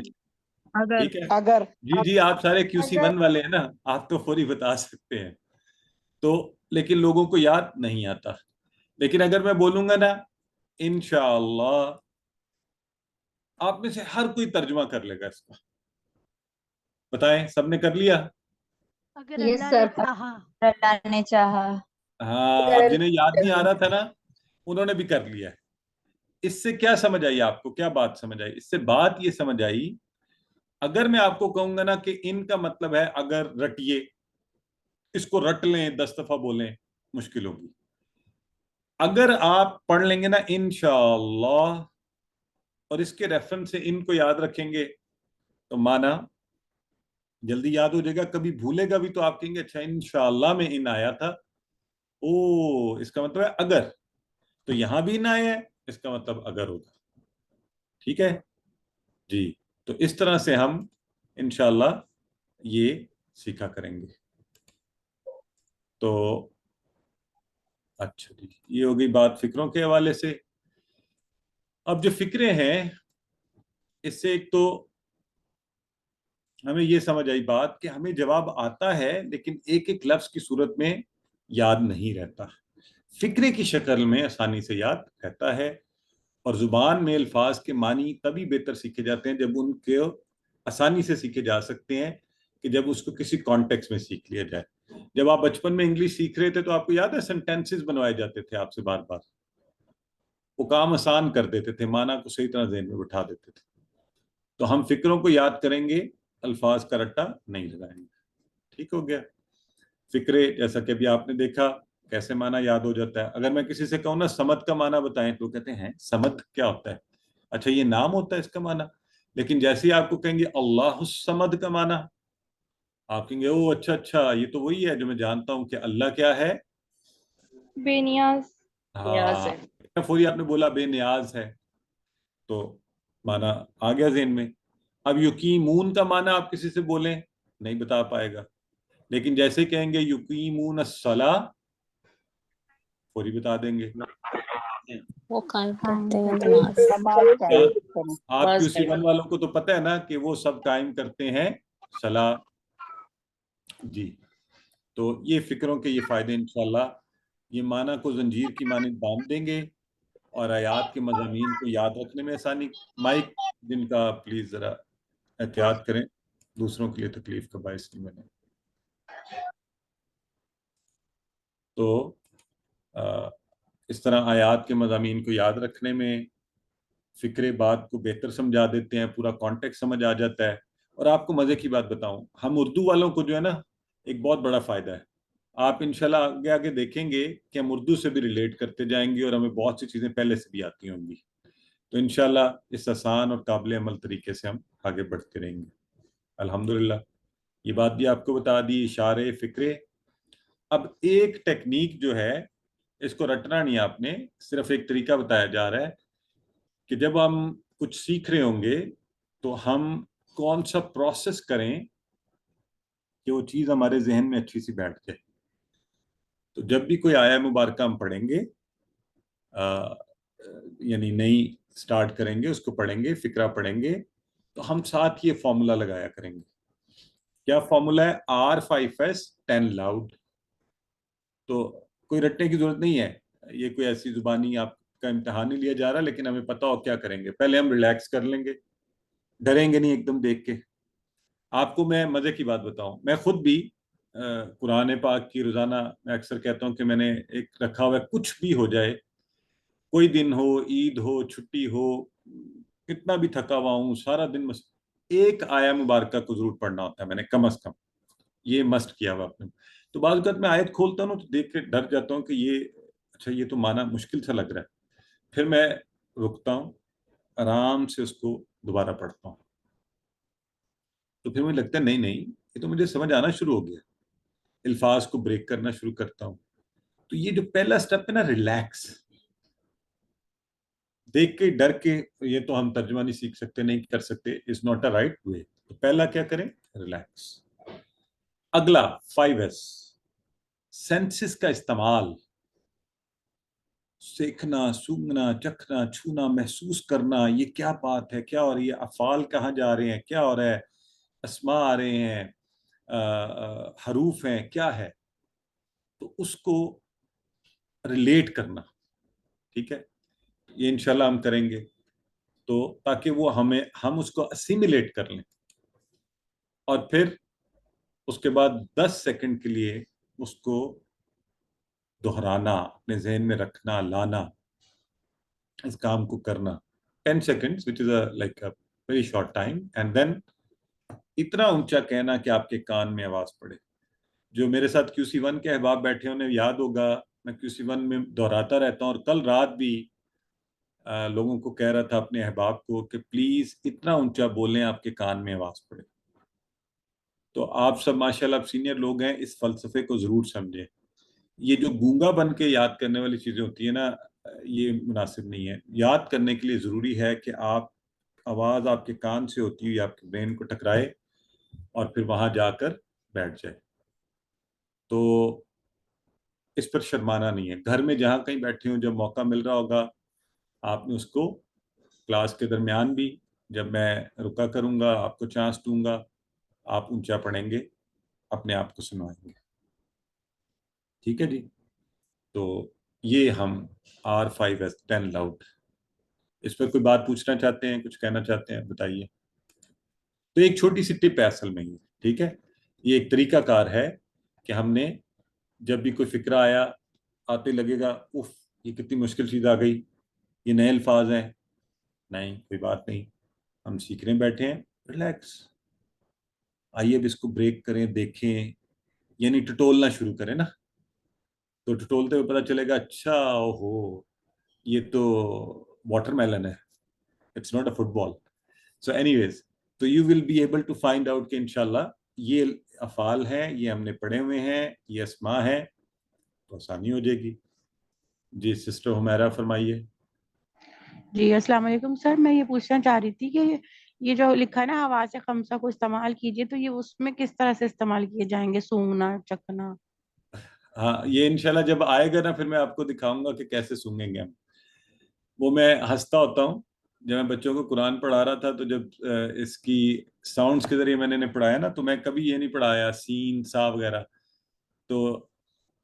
ٹھیک ہے؟ اگر جی آپ سارے QC1 والے ہیں نا، آپ تو فوری بتا سکتے ہیں، تو لیکن لوگوں کو یاد نہیں آتا۔ لیکن اگر میں بولوں گا نا انشاءاللہ، آپ میں سے ہر کوئی ترجمہ کر لے گا اس کا۔ بتائیں، سب نے کر لیا؟ اگر یہ اللہ سر نے چاہا. اللہ نے چاہا. ہاں، اب جنہیں یاد نہیں آ رہا تھا نا انہوں نے بھی کر لیا ہے. اس سے کیا سمجھ آئی آپ کو؟ کیا بات سمجھ آئی اس سے؟ بات یہ سمجھ آئی، اگر میں آپ کو کہوں گا نا کہ ان کا مطلب ہے اگر رٹیے، اس کو رٹ لیں 10 دفعہ بولیں، مشکل ہوگی. اگر آپ پڑھ لیں گے نا انشاءاللہ اور اس کے ریفرنس سے ان کو یاد رکھیں گے تو معنی جلدی یاد ہو جائے گا. کبھی بھولے گا بھی تو آپ کہیں گے اچھا انشاءاللہ میں ان آیا تھا، او اس کا مطلب ہے اگر، تو یہاں بھی ان آیا ہے، اس کا مطلب اگر ہوگا. ٹھیک ہے جی. تو اس طرح سے ہم انشاءاللہ یہ سیکھا کریں گے. تو اچھا جی، یہ ہو گئی بات فکروں کے حوالے سے. اب جو فکرے ہیں اس سے ایک تو ہمیں یہ سمجھ آئی بات کہ ہمیں جواب آتا ہے لیکن ایک ایک لفظ کی صورت میں یاد نہیں رہتا. فکرے کی شکل میں آسانی سے یاد رہتا ہے، اور زبان میں الفاظ کے معنی تبھی بہتر سیکھے جاتے ہیں جب ان کے آسانی سے سیکھے جا سکتے ہیں کہ جب اس کو کسی کانٹیکس میں سیکھ لیا جائے. جب آپ بچپن میں انگلش سیکھ رہے تھے تو آپ کو یاد ہے سینٹینسز بنوائے جاتے تھے آپ سے بار بار، وہ کام آسان کر دیتے تھے، معنی کو صحیح طرح ذہن میں بٹھا دیتے تھے. تو ہم فکروں کو یاد کریں گے، الفاظ کا رٹا نہیں لگائیں گے. ٹھیک ہو گیا. فکرے جیسا کہ ابھی آپ نے دیکھا کیسے معنی یاد ہو جاتا ہے. اگر میں کسی سے کہوں نا سمد کا معنی بتائیں تو کہتے ہیں سمد کیا ہوتا ہے؟ اچھا یہ نام ہوتا ہے اس کا معنی. لیکن جیسے ہی آپ کو کہیں گے اللہ الصمد کا معنی، آپ کہیں گے او اچھا اچھا یہ تو وہی ہے جو میں جانتا ہوں کہ اللہ کیا ہے؟ بے نیاز. ہاں فوری آپ نے بولا بے نیاز ہے تو معنی آ گیا ذہن میں. اب یقیمون کا معنی آپ کسی سے بولیں نہیں بتا پائے گا، لیکن جیسے کہیں گے یقیمون الصلاۃ فوری بتا دیں گے. وہ قائم کرتے ہیں نماز. آپ کیو سی ون والوں کو تو پتہ ہے نا کہ وہ سب قائم کرتے ہیں صلاح. جی تو یہ فکروں کے یہ فائدے انشاءاللہ یہ معنی کو زنجیر کی مانند باندھ دیں گے اور آیات کے مضامین کو یاد رکھنے میں آسانی. مائک جن کا پلیز ذرا احتیاط کریں، دوسروں کے لیے تکلیف کا باعث نہیں بنے. تو اس طرح آیات کے مضامین کو یاد رکھنے میں فکرے بات کو بہتر سمجھا دیتے ہیں، پورا کانٹیکٹ سمجھ آ جاتا ہے. اور آپ کو مزے کی بات بتاؤں، ہم اردو والوں کو جو ہے نا ایک بہت بڑا فائدہ ہے. آپ انشاءاللہ آگے آگے دیکھیں گے کہ ہم اردو سے بھی ریلیٹ کرتے جائیں گے اور ہمیں بہت سی چیزیں پہلے سے بھی آتی ہوں گی. تو انشاءاللہ اس آسان اور قابل عمل طریقے سے ہم آگے بڑھتے رہیں گے الحمدللہ. یہ بات بھی آپ کو بتا دی، اشارے فکرے. اب ایک ٹیکنیک جو ہے اس کو رٹنا نہیں، آپ نے صرف ایک طریقہ بتایا جا رہا ہے کہ جب ہم کچھ سیکھ رہے ہوں گے تو ہم کون سا پروسیس کریں کہ وہ چیز ہمارے ذہن میں اچھی سی بیٹھ جائے. تو جب بھی کوئی آیا مبارکہ ہم پڑھیں گے یعنی نئی سٹارٹ کریں گے، اس کو پڑھیں گے، فکرہ پڑھیں گے، تو ہم ساتھ یہ فارمولا لگایا کریں گے. کیا فارمولا ہے؟ R5S 10 loud. تو کوئی رٹنے کی ضرورت نہیں ہے، یہ کوئی ایسی زبانی آپ کا امتحان نہیں لیا جا رہا، لیکن ہمیں پتہ ہو کیا کریں گے. پہلے ہم ریلیکس کر لیں گے، ڈریں گے نہیں ایک دم دیکھ کے. آپ کو میں مزے کی بات بتاؤں، میں خود بھی قرآن پاک کی روزانہ میں اکثر کہتا ہوں کہ میں نے ایک رکھا ہوا ہے، کچھ بھی ہو جائے، کوئی دن ہو، عید ہو، چھٹی ہو، کتنا بھی تھکا ہوا ہوں، سارا دن ایک آیا مبارکہ کو ضرور پڑھنا ہوتا ہے میں نے کم از کم. یہ مسٹ کیا ہوا آپ نے. تو بعض اوقات میں آیت کھولتا ہوں تو دیکھ کے ڈر جاتا ہوں کہ یہ اچھا یہ تو معنی مشکل سا لگ رہا ہے. پھر میں رکتا ہوں، آرام سے اس کو دوبارہ پڑھتا ہوں، تو پھر مجھے لگتا ہے نہیں نہیں یہ تو مجھے سمجھ آنا شروع ہو گیا. الفاظ کو بریک کرنا شروع کرتا ہوں. تو یہ جو پہلا سٹیپ ہے نا ریلیکس، دیکھ کے ڈر کے یہ تو ہم ترجمہ نہیں سیکھ سکتے، نہیں کر سکتے، is not a right way. تو پہلا کیا کریں؟ ریلیکس. اگلا 5S سینسز کا استعمال، سیکھنا، سونگنا، چکھنا، چھونا، محسوس کرنا، یہ کیا بات ہے، کیا ہو رہی ہے، افعال کہاں جا رہے ہیں، کیا ہو رہا ہے، اسماء آ رہے ہیں، حروف ہیں، کیا ہے، تو اس کو ریلیٹ کرنا. ٹھیک ہے، یہ انشاءاللہ ہم کریں گے تو تاکہ وہ ہم اس کو اسیمیلیٹ کر لیں. اور پھر اس کے بعد 10 سیکنڈ کے لیے اس کو دہرانا، اپنے ذہن میں رکھنا، لانا، اس کام کو کرنا 10 seconds which is like a very short time and then اتنا اونچا کہنا کہ آپ کے کان میں آواز پڑے. جو میرے ساتھ QC1 کے احباب بیٹھے انہیں یاد ہوگا میں QC1 میں دہراتا رہتا ہوں، اور کل رات بھی لوگوں کو کہہ رہا تھا اپنے احباب کو کہ پلیز اتنا اونچا بولیں آپ کے کان میں آواز پڑے. تو آپ سب ماشاءاللہ آپ سینئر لوگ ہیں، اس فلسفے کو ضرور سمجھیں. یہ جو گونگا بن کے یاد کرنے والی چیزیں ہوتی ہیں نا، یہ مناسب نہیں ہے. یاد کرنے کے لیے ضروری ہے کہ آپ آواز آپ کے کان سے ہوتی ہوئی آپ کے برین کو ٹکرائے اور پھر وہاں جا کر بیٹھ جائے. تو اس پر شرمانا نہیں ہے. گھر میں جہاں کہیں بیٹھے ہوں، جب موقع مل رہا ہوگا آپ نے اس کو کلاس کے درمیان بھی، جب میں رکا کروں گا آپ کو چانس دوں گا، آپ اونچا پڑھیں گے، اپنے آپ کو سنوائیں گے. ٹھیک ہے جی. تو یہ ہم R5S10 لاؤڈ. اس پر کوئی بات پوچھنا چاہتے ہیں، کچھ کہنا چاہتے ہیں، بتائیے. تو ایک چھوٹی سی ٹپ ہے اصل میں. ٹھیک ہے، یہ ایک طریقہ کار ہے کہ ہم نے جب بھی کوئی فکرہ آیا، آتے لگے گا اف یہ کتنی مشکل چیز آ گئی، یہ نئے الفاظ ہیں. نہیں، کوئی بات نہیں، ہم سیکھنے بیٹھے ہیں، ریلیکس. آئیے اب اس کو بریک کریں، دیکھیں، یعنی ٹٹولنا شروع کریں نا. تو ٹٹولتے ہوئے پتہ چلے گا اچھا اوہو یہ تو واٹر میلن ہے، it's not a football. So anyways, تو you will be able to find out کہ انشاءاللہ یہ افعال ہیں، یہ ہم نے پڑھے ہوئے ہیں، یہ اسماء ہیں، تو آسانی ہو جائے گی. جی سسٹر حمیرہ فرمائیے. جی السلام علیکم سر، میں یہ پوچھنا چاہ رہی تھی کہ یہ جو لکھا ہے نا حواس خمسہ کو استعمال کیجئے، تو یہ اس میں کس طرح سے استعمال کیے جائیں گے؟ سونگنا، چکھنا. ہاں یہ انشاءاللہ جب آئے گا نا پھر میں آپ کو دکھاؤں گا کہ کیسے سونگیں گے ہم. وہ میں ہنستا ہوتا ہوں جب میں بچوں کو قرآن پڑھا رہا تھا، تو جب اس کی ساؤنڈز کے ذریعے میں نے انہیں پڑھایا نا، تو میں کبھی یہ نہیں پڑھایا سین سا وغیرہ، تو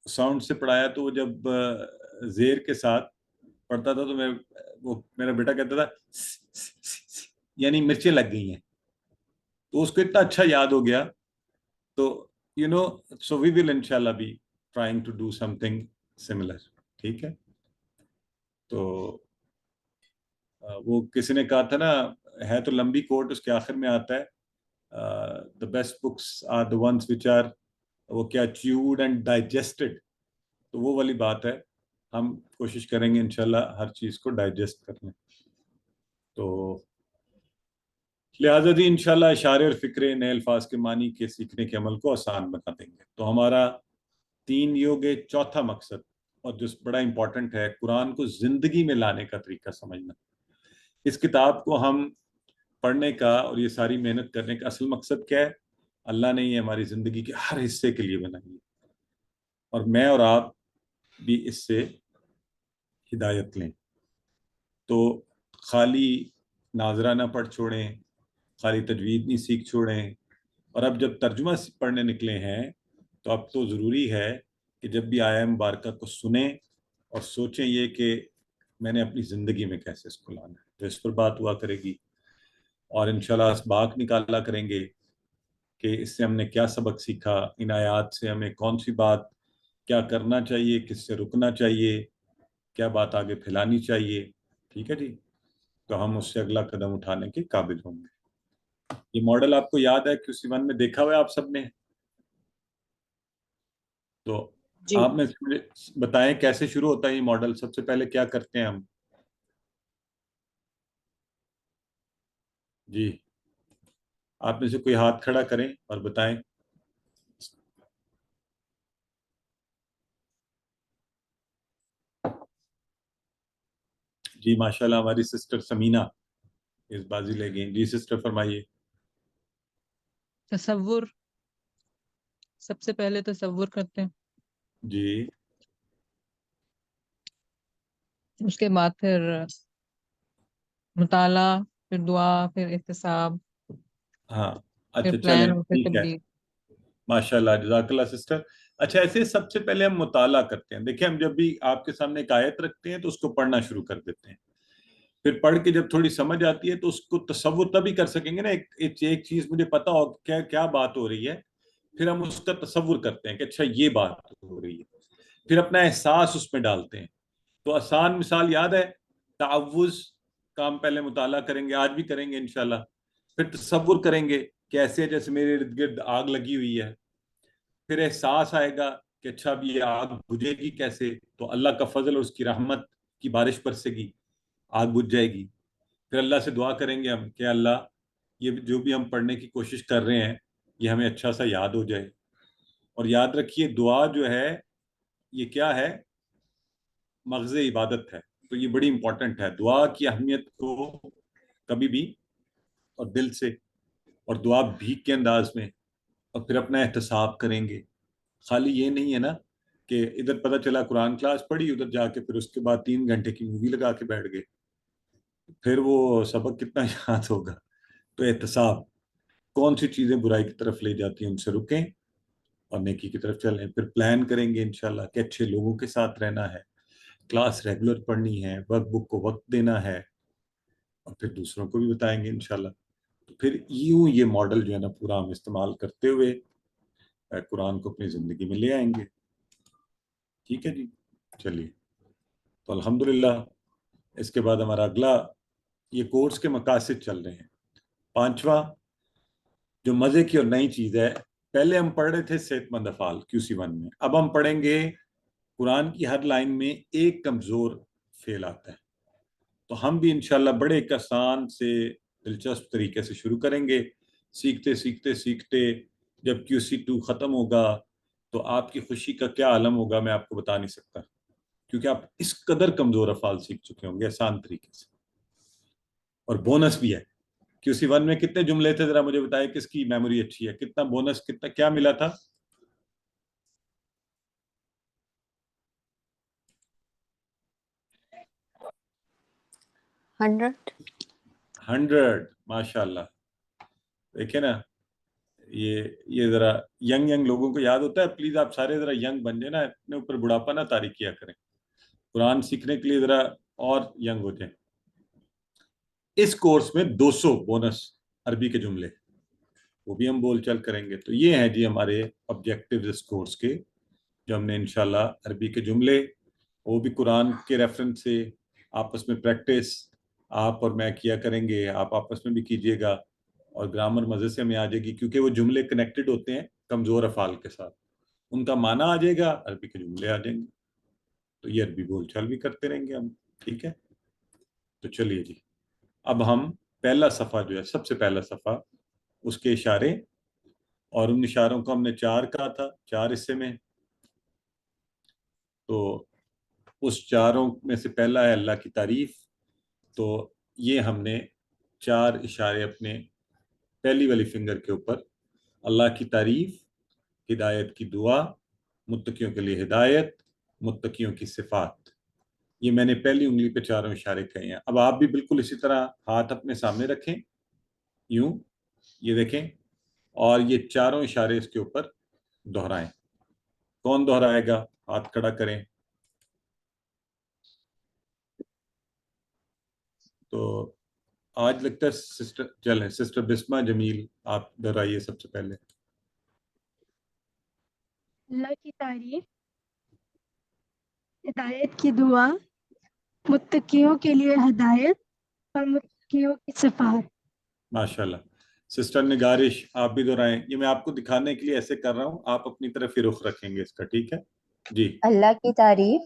ساؤنڈ سے پڑھایا. تو وہ جب زیر کے ساتھ پڑھتا تھا تو وہ میرا بیٹا کہتا تھا یعنی مرچیں لگ گئی ہیں. تو اس کو اتنا اچھا یاد ہو گیا. تو so we will inshallah be trying to do something similar. ٹھیک ہے. تو وہ کسی نے کہا تھا نا، ہے تو لمبی کوٹ، اس کے آخر میں آتا ہے the best books are the ones which are وہ کیا chewed and digested. تو وہ والی بات ہے، ہم کوشش کریں گے انشاءاللہ ہر چیز کو ڈائجسٹ کرنے. تو لہٰذا جی انشاءاللہ اشارے اور فکرے نئے الفاظ کے معنی کے سیکھنے کے عمل کو آسان بنا دیں گے. تو ہمارا 3 یہ ہو گئے. چوتھا مقصد اور جو بڑا امپورٹنٹ ہے، قرآن کو زندگی میں لانے کا طریقہ سمجھنا. اس کتاب کو ہم پڑھنے کا اور یہ ساری محنت کرنے کا اصل مقصد کیا ہے؟ اللہ نے یہ ہماری زندگی کے ہر حصے کے لیے بنائی ہے، اور میں اور آپ بھی اس سے ہدایت لیں. تو خالی ناظرہ نہ پڑھ چھوڑیں، خالی تجوید نہیں سیکھ چھوڑیں. اور اب جب ترجمہ پڑھنے نکلے ہیں تو اب تو ضروری ہے کہ جب بھی آیہ مبارکہ کو سنیں اور سوچیں یہ کہ میں نے اپنی زندگی میں کیسے اس کو لانا ہے. تو اس پر بات ہوا کرے گی، اور انشاءاللہ اسباق نکالا کریں گے کہ اس سے ہم نے کیا سبق سیکھا، ان آیات سے ہمیں کون سی بات کیا کرنا چاہیے، کس سے رکنا چاہیے، کیا بات آگے پھیلانی چاہیے. ٹھیک ہے جی. تو ہم اس سے اگلا قدم اٹھانے کے قابل ہوں گے. یہ ماڈل آپ کو یاد ہے QC1 میں دیکھا ہوا ہے آپ سب نے؟ تو جی آپ میں مجھے بتائیں کیسے شروع ہوتا ہے یہ ماڈل. سب سے پہلے کیا کرتے ہیں ہم؟ جی آپ میں سے کوئی ہاتھ کھڑا کریں اور بتائیں. جی ماشاءاللہ ہماری سسٹر سمینہ اس بازی لے گئی. جی سسٹر فرمائیے. تصور، سب سے پہلے تصور کرتے ہیں، جی اس کے بعد پھر مطالعہ، پھر دعا، پھر احتساب، ہاں پھر اچھا چلیں پلان اور پھر ٹھیک ہے. تبلیغ. ماشاءاللہ جزاک اللہ سسٹر. اچھا ایسے سب سے پہلے ہم مطالعہ کرتے ہیں. دیکھیں ہم جب بھی آپ کے سامنے ایک آیت رکھتے ہیں تو اس کو پڑھنا شروع کر دیتے ہیں. پھر پڑھ کے جب تھوڑی سمجھ آتی ہے تو اس کو تصور تبھی کر سکیں گے نا. ایک چیز مجھے پتا ہو کیا بات ہو رہی ہے، پھر ہم اس کا تصور کرتے ہیں کہ اچھا یہ بات ہو رہی ہے، پھر اپنا احساس اس میں ڈالتے ہیں. تو آسان مثال یاد ہے، تعوذ کا ہم پہلے مطالعہ کریں گے، آج بھی کریں گے انشاءاللہ. پھر تصور کریں گے کیسے جیسے میرے ارد گرد آگ لگی ہوئی ہے. پھر احساس آئے گا کہ اچھا اب یہ آگ بجھے گی کیسے، تو اللہ کا فضل اور اس کی رحمت کی بارش برسے گی، آگ بجھ جائے گی. پھر اللہ سے دعا کریں گے ہم کہ اللہ یہ جو بھی ہم پڑھنے کی کوشش کر رہے ہیں یہ ہمیں اچھا سا یاد ہو جائے. اور یاد رکھیے دعا جو ہے یہ کیا ہے، مغز عبادت ہے. تو یہ بڑی امپورٹنٹ ہے، دعا کی اہمیت کو کبھی بھی اور دل سے، اور دعا بھیک کے انداز میں، اور پھر اپنا احتساب کریں گے. خالی یہ نہیں ہے نا کہ ادھر پتہ چلا قرآن کلاس پڑھی، ادھر جا کے پھر اس کے بعد 3 گھنٹے کی مووی لگا کے بیٹھ گئے، پھر وہ سبق کتنا یاد ہوگا. تو احتساب، کون سی چیزیں برائی کی طرف لے جاتی ہیں ان سے رکیں اور نیکی کی طرف چلیں. پھر پلان کریں گے انشاءاللہ کہ اچھے لوگوں کے ساتھ رہنا ہے، کلاس ریگولر پڑھنی ہے، ورک بک کو وقت دینا ہے، اور پھر دوسروں کو بھی بتائیں گے انشاءاللہ. تو پھر یوں یہ ماڈل جو ہے نا پورا ہم استعمال کرتے ہوئے قرآن کو اپنی زندگی میں لے آئیں گے. ٹھیک ہے جی، چلیے. تو الحمدللہ اس کے بعد ہمارا اگلا یہ کورس کے مقاصد چل رہے ہیں. 5واں جو مزے کی اور نئی چیز ہے، پہلے ہم پڑھ رہے تھے صحت مند افعال QC1 میں، اب ہم پڑھیں گے قرآن کی ہر لائن میں ایک کمزور فعل آتا ہے. تو ہم بھی انشاءاللہ بڑے ایک آسان سے دلچسپ طریقے سے شروع کریں گے. سیکھتے سیکھتے سیکھتے جب QC2 ختم ہوگا تو آپ کی خوشی کا کیا عالم ہوگا میں آپ کو بتا نہیں سکتا، کیونکہ آپ اس قدر کمزور افعال سیکھ چکے ہوں گے آسان طریقے سے. اور بونس بھی ہے، QC1 میں کتنے جملے تھے ذرا مجھے بتائیں، کس کی میموری اچھی ہے، کتنا بونس، کتنا کیا ملا تھا؟ 100. ماشاءاللہ. دیکھیں نا، یہ ذرا ینگ لوگوں کو یاد ہوتا ہے. پلیز آپ سارے ذرا ینگ بن جائیں نا، اپنے اوپر بڑھاپا نہ طاری کیا کریں، قرآن سیکھنے کے لیے ذرا اور ینگ ہو جائیں. اس کورس میں 200 بونس عربی کے جملے، وہ بھی ہم بول چل کریں گے. تو یہ ہیں جی ہمارے آبجیکٹیوز اس کورس کے، جو ہم نے انشاءاللہ عربی کے جملے، وہ بھی قرآن کے ریفرنس سے آپس میں پریکٹس آپ اور میں کیا کریں گے، آپ آپس میں بھی کیجئے گا، اور گرامر مزے سے ہمیں آ جائے گی، کیونکہ وہ جملے کنیکٹڈ ہوتے ہیں کمزور افعال کے ساتھ، ان کا معنی آ جائے گا، عربی کے جملے آ جائیں گے. تو یہ عربی بول چال بھی کرتے رہیں گے ہم. ٹھیک ہے، تو چلیے جی، اب ہم پہلا صفحہ جو ہے، سب سے پہلا صفحہ، اس کے اشارے، اور ان اشاروں کو ہم نے 4 کہا تھا، 4 حصے میں. تو اس 4 میں سے پہلا ہے اللہ کی تعریف. تو یہ ہم نے 4 اشارے اپنے پہلی والی فنگر کے اوپر، اللہ کی تعریف، ہدایت کی دعا، متقیوں کے لیے ہدایت، متقیوں کی صفات، یہ میں نے پہلی انگلی پہ 4 اشارے کہے ہیں. اب آپ بھی بالکل اسی طرح ہاتھ اپنے سامنے رکھیں، یوں، یہ دیکھیں، اور یہ 4 اشارے اس کے اوپر دہرائیں. کون دہرائے گا؟ ہاتھ کھڑا کریں. تو آج لگتا ہے سسٹر، چلیں سسٹر بسمہ جمیل آپ دہرائیے سب سے پہلے. اللہ کی تعریف، ہدایت کی دعا، متقیوں کے لیے ہدایت اور متقیوں کی صفات. ماشاءاللہ. سسٹر نگارش آپ بھی دہرائیں. یہ میں آپ کو دکھانے کے لیے ایسے کر رہا ہوں، آپ اپنی طرف ہی رخ رکھیں گے اس کا. ٹھیک ہے جی. اللہ کی تعریف،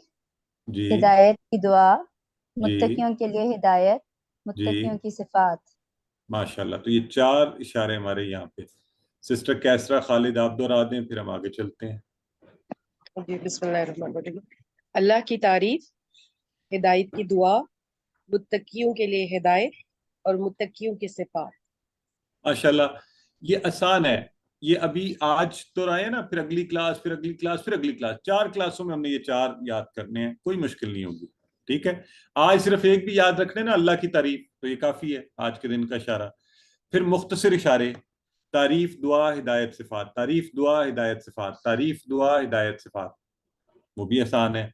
جی ہدایت کی دعا، جی متقیوں کے لیے ہدایت، جی، متقیوں کی صفات. ماشاءاللہ. تو یہ 4 اشارے ہمارے یہاں پہ. سسٹر کیسرا خالد آپ دہرا دیں، پھر ہم آگے چلتے ہیں. جی بسم اللہ الرحمن الرحیم. اللہ کی تعریف، ہدایت کی دعا، متقیوں کے لیے ہدایت اور متقیوں کی صفات. ماشاءاللہ. یہ آسان ہے، یہ ابھی آج تو رہے ہیں نا، پھر اگلی کلاس، پھر اگلی کلاس، پھر اگلی کلاس، 4 کلاسوں میں ہم نے یہ 4 یاد کرنے ہیں، کوئی مشکل نہیں ہوگی. ٹھیک ہے، آج صرف ایک بھی یاد رکھنے نا، اللہ کی تعریف، تو یہ کافی ہے آج کے دن کا اشارہ. پھر مختصر اشارے، تعریف، دعا، ہدایت، صفات، تعریف، دعا، ہدایت، صفات، تعریف، دعا، ہدایت، صفات، وہ بھی آسان ہے.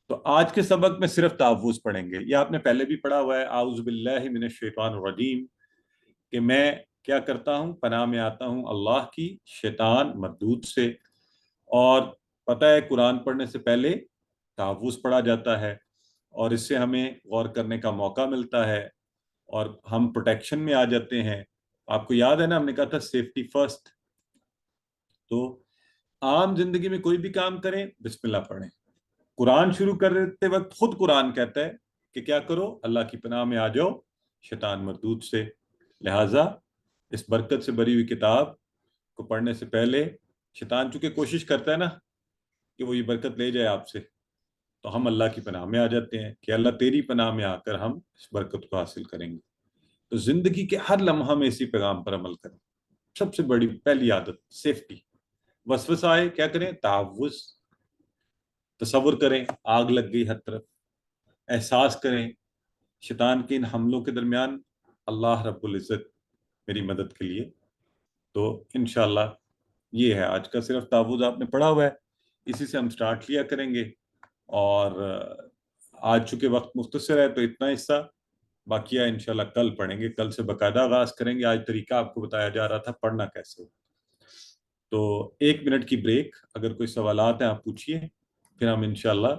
تو آج کے سبق میں صرف تعوذ پڑھیں گے. یہ آپ نے پہلے بھی پڑھا ہوا ہے، اعوذ باللہ من الشیطان الرجیم، کہ میں کیا کرتا ہوں؟ پناہ میں آتا ہوں اللہ کی شیطان مردود سے. اور پتہ ہے قرآن پڑھنے سے پہلے تحفظ پڑھا جاتا ہے اور اس سے ہمیں غور کرنے کا موقع ملتا ہے اور ہم پروٹیکشن میں آ جاتے ہیں. آپ کو یاد ہے نا ہم نے کہا تھا سیفٹی فرسٹ. تو عام زندگی میں کوئی بھی کام کریں بسم اللہ پڑھیں. قرآن شروع کرتے وقت خود قرآن کہتا ہے کہ کیا کرو؟ اللہ کی پناہ میں آ جاؤ شیطان مردود سے. لہٰذا اس برکت سے بری ہوئی کتاب کو پڑھنے سے پہلے شیطان چونکہ کوشش کرتا ہے نا کہ وہ یہ برکت لے جائے آپ سے، تو ہم اللہ کی پناہ میں آ جاتے ہیں کہ اللہ تیری پناہ میں آ کر ہم اس برکت کو حاصل کریں گے. تو زندگی کے ہر لمحہ میں اسی پیغام پر عمل کریں. سب سے بڑی پہلی عادت سیفٹی. وسوسہ آئے کیا کریں؟ تعوذ. تصور کریں آگ لگ گئی ہر طرف. احساس کریں شیطان کے ان حملوں کے درمیان اللہ رب العزت میری مدد کے لیے. تو انشاءاللہ یہ ہے آج کا صرف تعوذ آپ نے پڑھا ہوا ہے، اسی سے ہم سٹارٹ لیا کریں گے. اور آج چونکہ وقت مختصر ہے تو اتنا حصہ، باقیہ انشاءاللہ کل پڑھیں گے. کل سے باقاعدہ آغاز کریں گے. آج طریقہ آپ کو بتایا جا رہا تھا پڑھنا کیسے. تو 1 منٹ کی بریک، اگر کوئی سوالات ہیں آپ پوچھیے، پھر ہم انشاءاللہ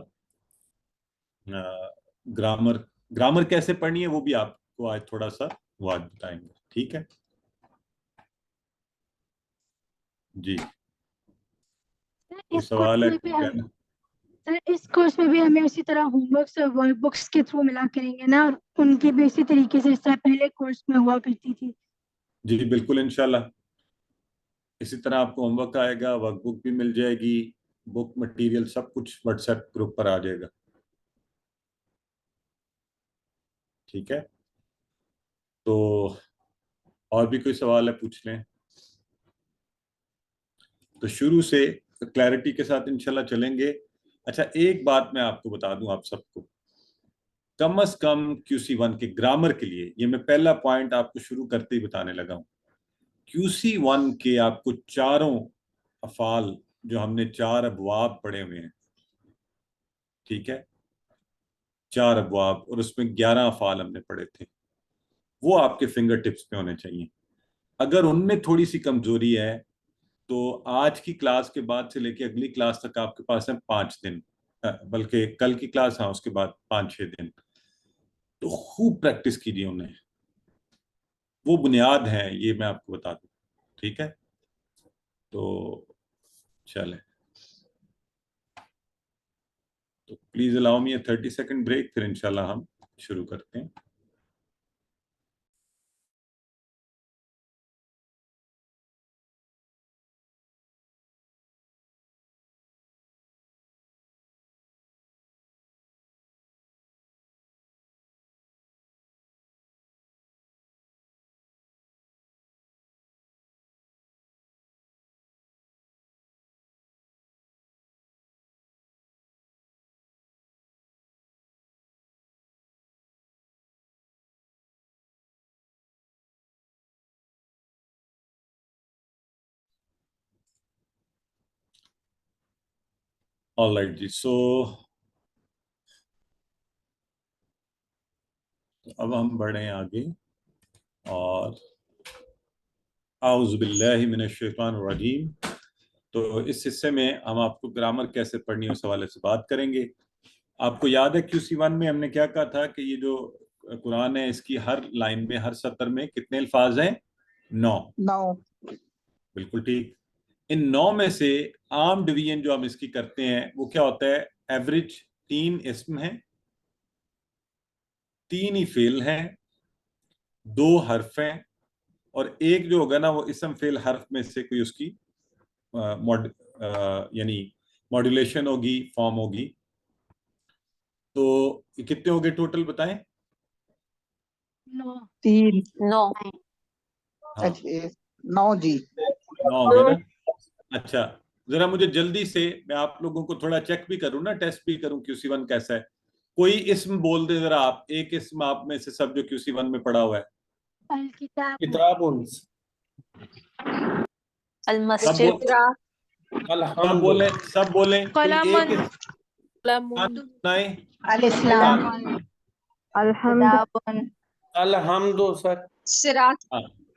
گرامر کیسے پڑھنی ہے وہ بھی آپ کو آج تھوڑا سا وہ آج بتائیں گے. ٹھیک ہے جی؟ کوئی اس سوال ہے کورس میں بھی کہنا؟ سر اس کورس میں بھی ہمیں اسی طرح ہوم ورکس اور ورک بکس کے تھرو ملا کریں گے نا، اور ان کی بھی اسی طریقے سے اس طرح پہلے کورس میں ہوا کرتی تھی. جی بالکل انشاءاللہ اسی طرح آپ کو ہوم ورک آئے گا، ورک بک بھی مل جائے گی، بک مٹیریل سب کچھ واٹس ایپ گروپ پر آ جائے گا. ٹھیک ہے تو اور بھی کوئی سوال ہے پوچھ لیں. تو شروع سے کلیئرٹی کے ساتھ انشاءاللہ چلیں گے. اچھا ایک بات میں آپ کو بتا دوں آپ سب کو، کم از کم QC1 کے گرامر کے لیے، یہ میں پہلا پوائنٹ آپ کو شروع کرتے ہی بتانے لگا ہوں، QC1 کے آپ کو چاروں افعال جو ہم نے 4 ابواب پڑھے ہوئے ہیں، ٹھیک ہے 4 ابواب، اور اس میں 11 افعال ہم نے پڑھے تھے، وہ آپ کے فنگر ٹپس پہ ہونے چاہیے. اگر ان میں تھوڑی سی کمزوری ہے تو آج کی کلاس کے بعد سے لے کے اگلی کلاس تک آپ کے پاس ہیں 5 دن، بلکہ کل کی کلاس ہاں اس کے بعد 5-6 دن. تو خوب پریکٹس کیجیے انہیں، وہ بنیاد ہیں، یہ میں آپ کو بتا دوں. ٹھیک ہے تو چلیں، تو please allow me 30 second break, پھر انشاءاللہ ہم شروع کرتے ہیں. آل رائٹ جی، سو اب ہم بڑھیں آگے، اور اعوذ باللہ من الشیطان الرجیم. تو اس حصے میں ہم آپ کو گرامر کیسے پڑھنی ہے اس حوالے سے بات کریں گے. آپ کو یاد ہے QC1 میں ہم نے کیا کہا تھا کہ یہ جو قرآن ہے اس کی ہر لائن میں، ہر سطر میں کتنے الفاظ ہیں؟ 9. بالکل ٹھیک. ان 9 میں سے عام ڈویژن جو ہم اس کی کرتے ہیں وہ کیا ہوتا ہے؟ ایوریج 3 اسم ہیں، 3 ہی فعل ہیں، 2 حرف ہیں، اور ایک جو ہوگا نا وہ اسم فعل حرف میں سے کوئی اس کی یعنی ماڈولیشن ہوگی، فارم ہوگی. تو یہ کتنے ہو گئے ٹوٹل بتائیں؟ 9. 3 نو. ہاں 9 جی. 9 ہو گئے نا. اچھا ذرا مجھے جلدی سے، میں آپ لوگوں کو تھوڑا چیک بھی کروں نا، ٹیسٹ بھی کروں QC1 کیسا ہے. کوئی اسم بول دے ذرا آپ، ایک اسم آپ میں سے سب جو QC1 میں پڑھا ہوا ہے. الکتاب. کتاب المسجد. الحمد. سب بولیں کوئی ایک قلم. سنائیں. الاسلام. کتاب. الحمد سر. صراط.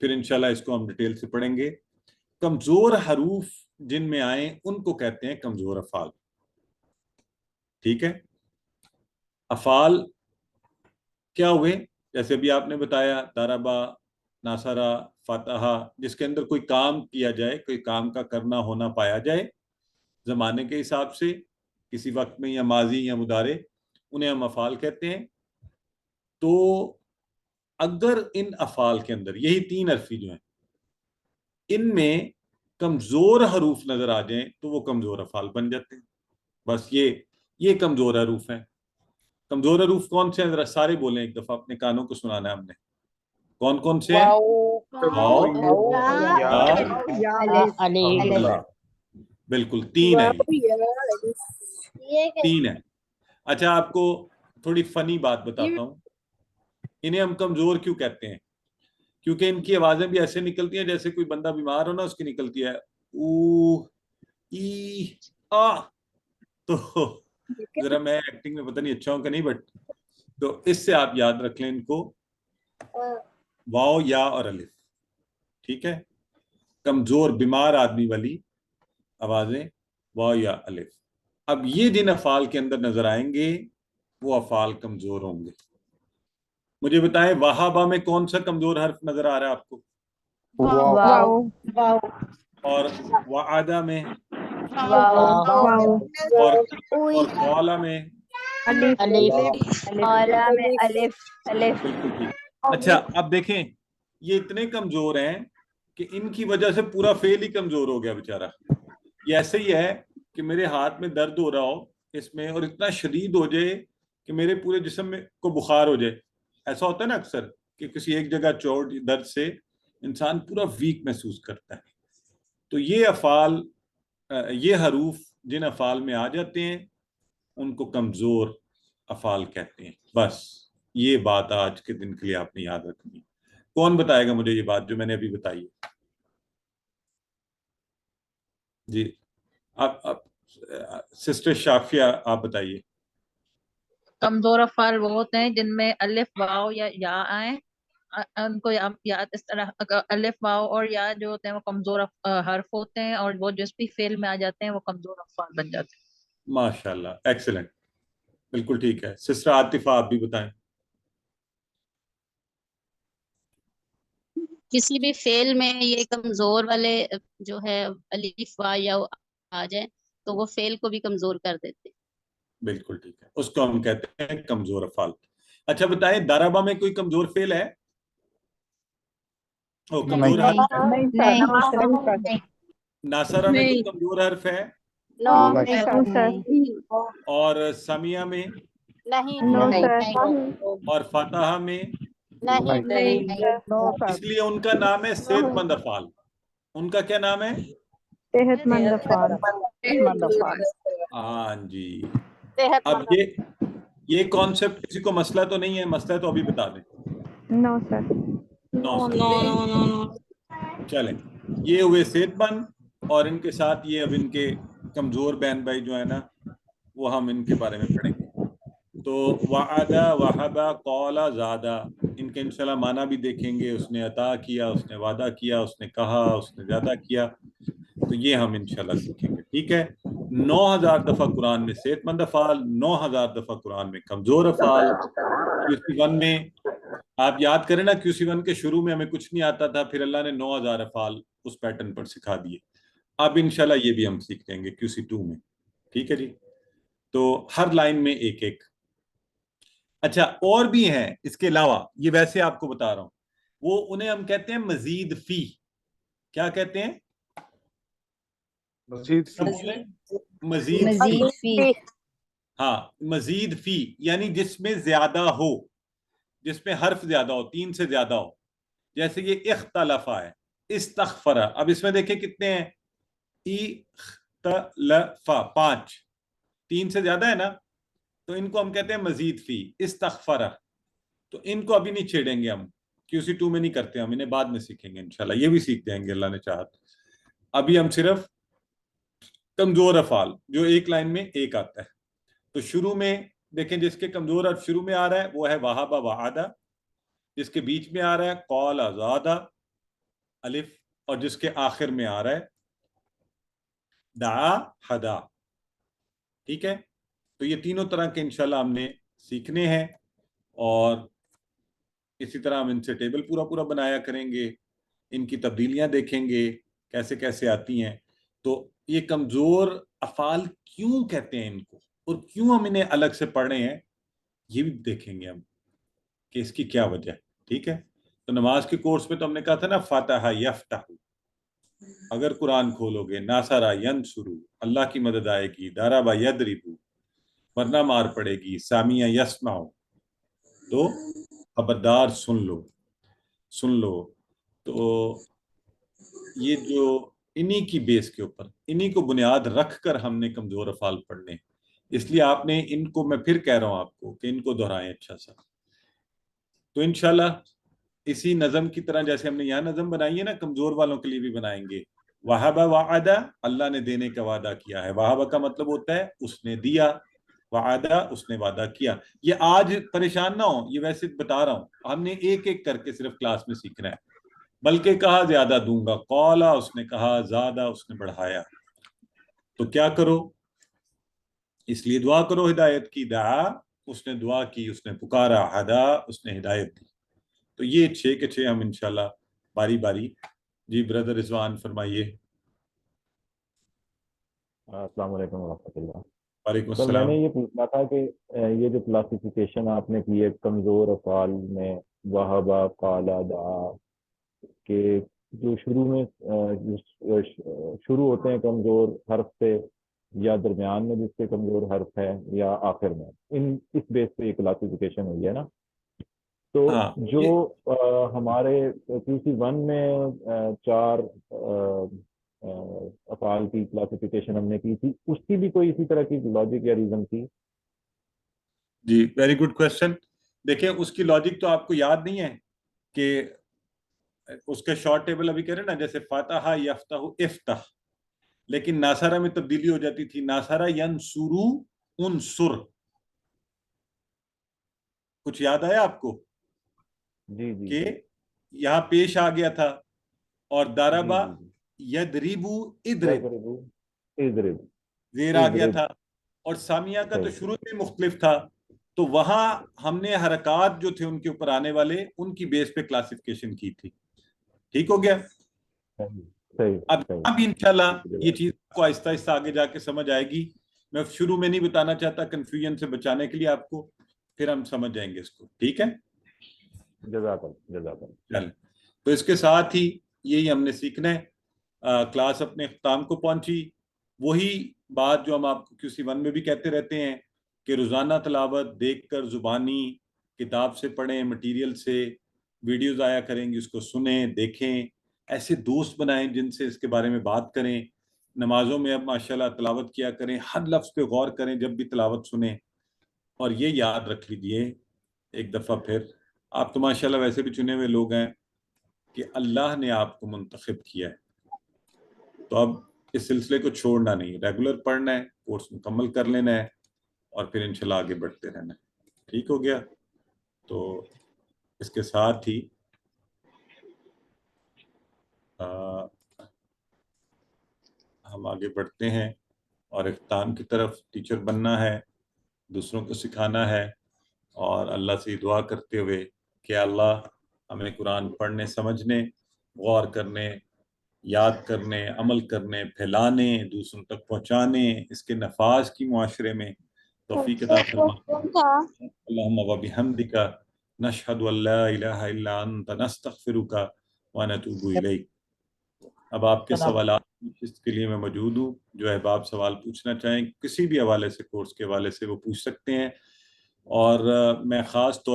پھر انشاءاللہ اس کو ہم ڈیٹیل سے پڑھیں گے. کمزور حروف جن میں آئیں ان کو کہتے ہیں کمزور افعال. ٹھیک ہے. افعال کیا ہوئے؟ جیسے ابھی آپ نے بتایا ضربا، ناصرہ، فتح، جس کے اندر کوئی کام کیا جائے، کوئی کام کا کرنا ہونا پایا جائے زمانے کے حساب سے، کسی وقت میں یا ماضی یا مضارع، انہیں ہم افعال کہتے ہیں. تو اگر ان افعال کے اندر یہی 3 حرفی جو ہیں ان میں کمزور حروف نظر آ جائیں تو وہ کمزور افعال بن جاتے ہیں. بس یہ کمزور حروف ہیں. کمزور حروف کون سے ہیں؟ ذرا سارے بولیں ایک دفعہ، اپنے کانوں کو سنانا ہے ہم نے. کون کون سے ہیں؟ بالکل 3 ہیں. 3 ہیں. اچھا آپ کو تھوڑی فنی بات بتاتا ہوں. انہیں ہم کمزور کیوں کہتے ہیں؟ کیونکہ ان کی آوازیں بھی ایسے نکلتی ہیں جیسے کوئی بندہ بیمار ہو نا، اس کی نکلتی ہے او ای آ. تو ذرا میں ایکٹنگ میں پتہ نہیں اچھا ہوں کہ نہیں، بٹ تو اس سے آپ یاد رکھ لیں ان کو، واو، یا اور الف. ٹھیک ہے. کمزور بیمار آدمی والی آوازیں واو یا الف. اب یہ جن افعال کے اندر نظر آئیں گے وہ افعال کمزور ہوں گے. مجھے بتائیں وہابہ میں کون سا کمزور حرف نظر آ رہا ہے آپ کو؟ اور وعدہ میں، اور قولا میں، بالکل ٹھیک. اچھا اب دیکھیں یہ اتنے کمزور ہیں کہ ان کی وجہ سے پورا فعل ہی کمزور ہو گیا بیچارہ. یہ ایسے ہی ہے کہ میرے ہاتھ میں درد ہو رہا ہو اس میں، اور اتنا شدید ہو جائے کہ میرے پورے جسم میں کو بخار ہو جائے. ایسا ہوتا ہے نا اکثر کہ کسی ایک جگہ چوٹ درد سے انسان پورا ویک محسوس کرتا ہے. تو یہ افعال، یہ حروف جن افعال میں آ جاتے ہیں ان کو کمزور افعال کہتے ہیں. بس یہ بات آج کے دن کے لیے آپ نے یاد رکھنی ہے. کون بتائے گا مجھے یہ بات جو میں نے ابھی بتائی ہے؟ جی آپ سسٹر شافیہ آپ بتائیے. کمزور افعال وہ ہوتے ہیں جن میں الف، واو یا یا آئیں. ان کو یاد اس طرح، الف، واو اور یا جو ہوتے ہیں وہ کمزور حرف ہوتے ہیں، اور وہ جس بھی فعل میں آ جاتے ہیں وہ کمزور افعال بن جاتے ہیں. ماشاءاللہ، ایکسلنٹ، بالکل ٹھیک ہے. سسٹر عاطفہ آپ بھی بتائیں. کسی بھی فعل میں یہ کمزور والے جو ہے الف، واو یا آ جائیں تو وہ فعل کو بھی کمزور کر دیتے ہیں. بالکل ٹھیک ہے، اس کو ہم کہتے ہیں کمزور افعال. اچھا بتائیں ضربہ میں کوئی کمزور فعل ہے؟ کمزور حرف ہے؟ ناصرہ میں کوئی کمزور حرف ہے؟ اور سمیہ میں؟ اور فتح میں؟ اس لیے ان کا نام ہے صحت مند افعال. ان کا کیا نام ہے؟ صحت مند افعال. ہاں جی. اب یہ کانسیپٹ کسی کو مسئلہ تو نہیں ہے؟ مسئلہ تو ابھی بتا دیں. نو سر. چلیں یہ ہوئے صحت مند، اور ان کے ساتھ یہ اب ان کے کمزور بہن بھائی جو ہے نا وہ ہم ان کے بارے میں پڑھیں گے. تو وعدہ، وہبہ، قولا، زادہ، ان کے انشاءاللہ معنی بھی دیکھیں گے. اس نے عطا کیا، اس نے وعدہ کیا، اس نے کہا، اس نے زیادہ کیا. تو یہ ہم انشاءاللہ سیکھیں گے. ٹھیک ہے. 9000 دفعہ قرآن میں صحت مند افعال، 9000 دفعہ قرآن میں کمزور افعال. QC1 میں آپ یاد کریں نا، QC1 کے شروع میں ہمیں کچھ نہیں آتا تھا، پھر اللہ نے 9000 افعال اس پیٹرن پر سکھا دیے. اب انشاءاللہ یہ بھی ہم سیکھ جائیں گے QC2 میں. ٹھیک ہے جی. تو ہر لائن میں ایک ایک. اچھا اور بھی ہیں اس کے علاوہ، یہ ویسے آپ کو بتا رہا ہوں، وہ انہیں ہم کہتے ہیں مزید فی. کیا کہتے ہیں؟ مزید فی. ہاں مزید فی یعنی جس میں زیادہ ہو، جس میں حرف زیادہ ہو، 3 سے زیادہ ہو. جیسے یہ اختلفہ ہے، استغفرہ. اب اس میں دیکھیں کتنے ہیں؟ اختلفہ 5، 3 سے زیادہ ہے نا، تو ان کو ہم کہتے ہیں مزید فی. استغفرہ، تو ان کو ابھی نہیں چھیڑیں گے ہم، QC2 میں نہیں کرتے ہم، انہیں بعد میں سیکھیں گے انشاءاللہ. یہ بھی سیکھ جائیں گے اللہ نے چاہا. ابھی ہم صرف کمزور افعال جو ایک لائن میں ایک آتا ہے. تو شروع میں دیکھیں جس کے کمزور حرف شروع میں آ رہا ہے وہ ہے وہابہ، وعدہ. جس کے بیچ میں آ رہا ہے قولا، زادہ. الف اور جس کے آخر میں آ رہا ہے دعا ہدا. ٹھیک ہے, تو یہ تینوں طرح کے انشاءاللہ ہم نے سیکھنے ہیں, اور اسی طرح ہم ان سے ٹیبل پورا بنایا کریں گے, ان کی تبدیلیاں دیکھیں گے کیسے کیسے آتی ہیں. تو یہ کمزور افعال کیوں کہتے ہیں ان کو, اور کیوں ہم انہیں الگ سے پڑھ رہے ہیں, یہ بھی دیکھیں گے ہم کہ اس کی کیا وجہ ہے. ٹھیک ہے, تو نماز کے کورس میں تو ہم نے کہا تھا نا فاتحہ یفتح, اگر قرآن کھولو گے ناصرہ ینصرو, اللہ کی مدد آئے گی, ضرب یضرب, ورنہ مار پڑے گی, سامع یسمع, تو خبردار سن لو. تو یہ جو انہی کی بیس کے اوپر, انہی کو بنیاد رکھ کر ہم نے کمزور افعال پڑھنے, اس لیے آپ نے ان کو, میں پھر کہہ رہا ہوں آپ کو کہ ان کو دہرائیں اچھا سا. تو انشاءاللہ اسی نظم کی طرح جیسے ہم نے یہاں نظم بنائی ہے نا, کمزور والوں کے لیے بھی بنائیں گے. وہب وعدہ, اللہ نے دینے کا وعدہ کیا ہے. وہب کا مطلب ہوتا ہے اس نے دیا, وعدہ اس نے وعدہ کیا. یہ آج پریشان نہ ہو, یہ ویسے بتا رہا ہوں, ہم نے ایک ایک کر کے صرف کلاس میں سیکھنا ہے. بلکہ کہا زیادہ دوں گا, قولا اس نے کہا, زیادہ اس نے بڑھایا. تو کیا کرو, اس لیے دعا کرو ہدایت کی. دعا اس نے دعا کی, اس نے پکارا. ہدا اس نے ہدایت دی. تو یہ 6 کے 6 ہم انشاءاللہ باری باری. جی بردر رضوان فرمائیے. السلام علیکم ورحمۃ اللہ. وعلیکم سر میں السلام. نے یہ پوچھنا تھا کہ یہ جو کلاسیفیکیشن آپ نے کی ہے کمزور افعال میں, وہبا, قالا, دعا, کہ جو شروع ہوتے ہیں کمزور حرف سے, یا درمیان میں جس کے کمزور حرف ہے, یا آخر میں, اس بیس پہ یہ کلاسیفیکیشن ہوئی ہے نا. تو جو ہمارے QC1 میں 4 افعال کی کلاسیفیکیشن ہم نے کی تھی, اس کی بھی کوئی اسی طرح کی لاجک یا ریزن تھی؟ جی ویری گڈ کوشچن. دیکھیں اس کی لاجک تو آپ کو یاد نہیں ہے کہ اس کے شارٹ ٹیبل ابھی کہہ رہے ہیں نا, جیسے فاتحہ یفتح افتح, لیکن ناصرہ میں تبدیلی ہو جاتی تھی, ناصرہ ینصرو انصر. کچھ یاد آیا آپ کو؟ جی کہ یہاں پیش آ گیا تھا, اور ضربا یضرب اضرب زیر آ گیا تھا, اور سامیہ کا تو شروع میں مختلف تھا. تو وہاں ہم نے حرکات جو تھے ان کے اوپر آنے والے, ان کی بیس پہ کلاسیفیکیشن کی تھی. ٹھیک ہو گیا؟ اب انشاءاللہ یہ چیز کو آہستہ آہستہ آگے جا کے سمجھ آئے گی. میں شروع میں نہیں بتانا چاہتا کنفیوژن سے بچانے کے لیے آپ کو, پھر ہم سمجھ جائیں گے اس کو. ٹھیک ہے, جزاک اللہ. چل تو اس کے ساتھ ہی یہی ہم نے سیکھنا ہے. کلاس اپنے اختتام کو پہنچی. وہی بات جو ہم آپ کو QC1 میں بھی کہتے رہتے ہیں کہ روزانہ تلاوت دیکھ کر, زبانی کتاب سے پڑھیں, مٹیریل سے, ویڈیوز آیا کریں گی اس کو سنیں دیکھیں, ایسے دوست بنائیں جن سے اس کے بارے میں بات کریں. نمازوں میں اب ماشاءاللہ تلاوت کیا کریں, ہر لفظ پہ غور کریں جب بھی تلاوت سنیں. اور یہ یاد رکھ لیجئے ایک دفعہ پھر, آپ تو ماشاءاللہ ویسے بھی چنے ہوئے لوگ ہیں کہ اللہ نے آپ کو منتخب کیا ہے. تو اب اس سلسلے کو چھوڑنا نہیں, ریگولر پڑھنا ہے, کورس مکمل کر لینا ہے, اور پھر انشاءاللہ آگے بڑھتے رہنا ہے. ٹھیک ہو گیا؟ تو اس کے ساتھ ہی ہم آگے بڑھتے ہیں, اور اختتام کی طرف. ٹیچر بننا ہے, دوسروں کو سکھانا ہے, اور اللہ سے دعا کرتے ہوئے کہ اللہ ہمیں قرآن پڑھنے, سمجھنے, غور کرنے, یاد کرنے, عمل کرنے, پھیلانے, دوسروں تک پہنچانے, اس کے نفاذ کی معاشرے میں توفیق عطا فرما. اللہم و بحمدک نشہد ان لا الہ الا انت نستغفرک ونتوب الیک. اب آپ کے سوالات اس کے لیے میں موجود ہوں. جو احباب سوال پوچھنا چاہیں کسی بھی حوالے سے, کورس کے حوالے سے, وہ پوچھ سکتے ہیں. اور میں خاص طور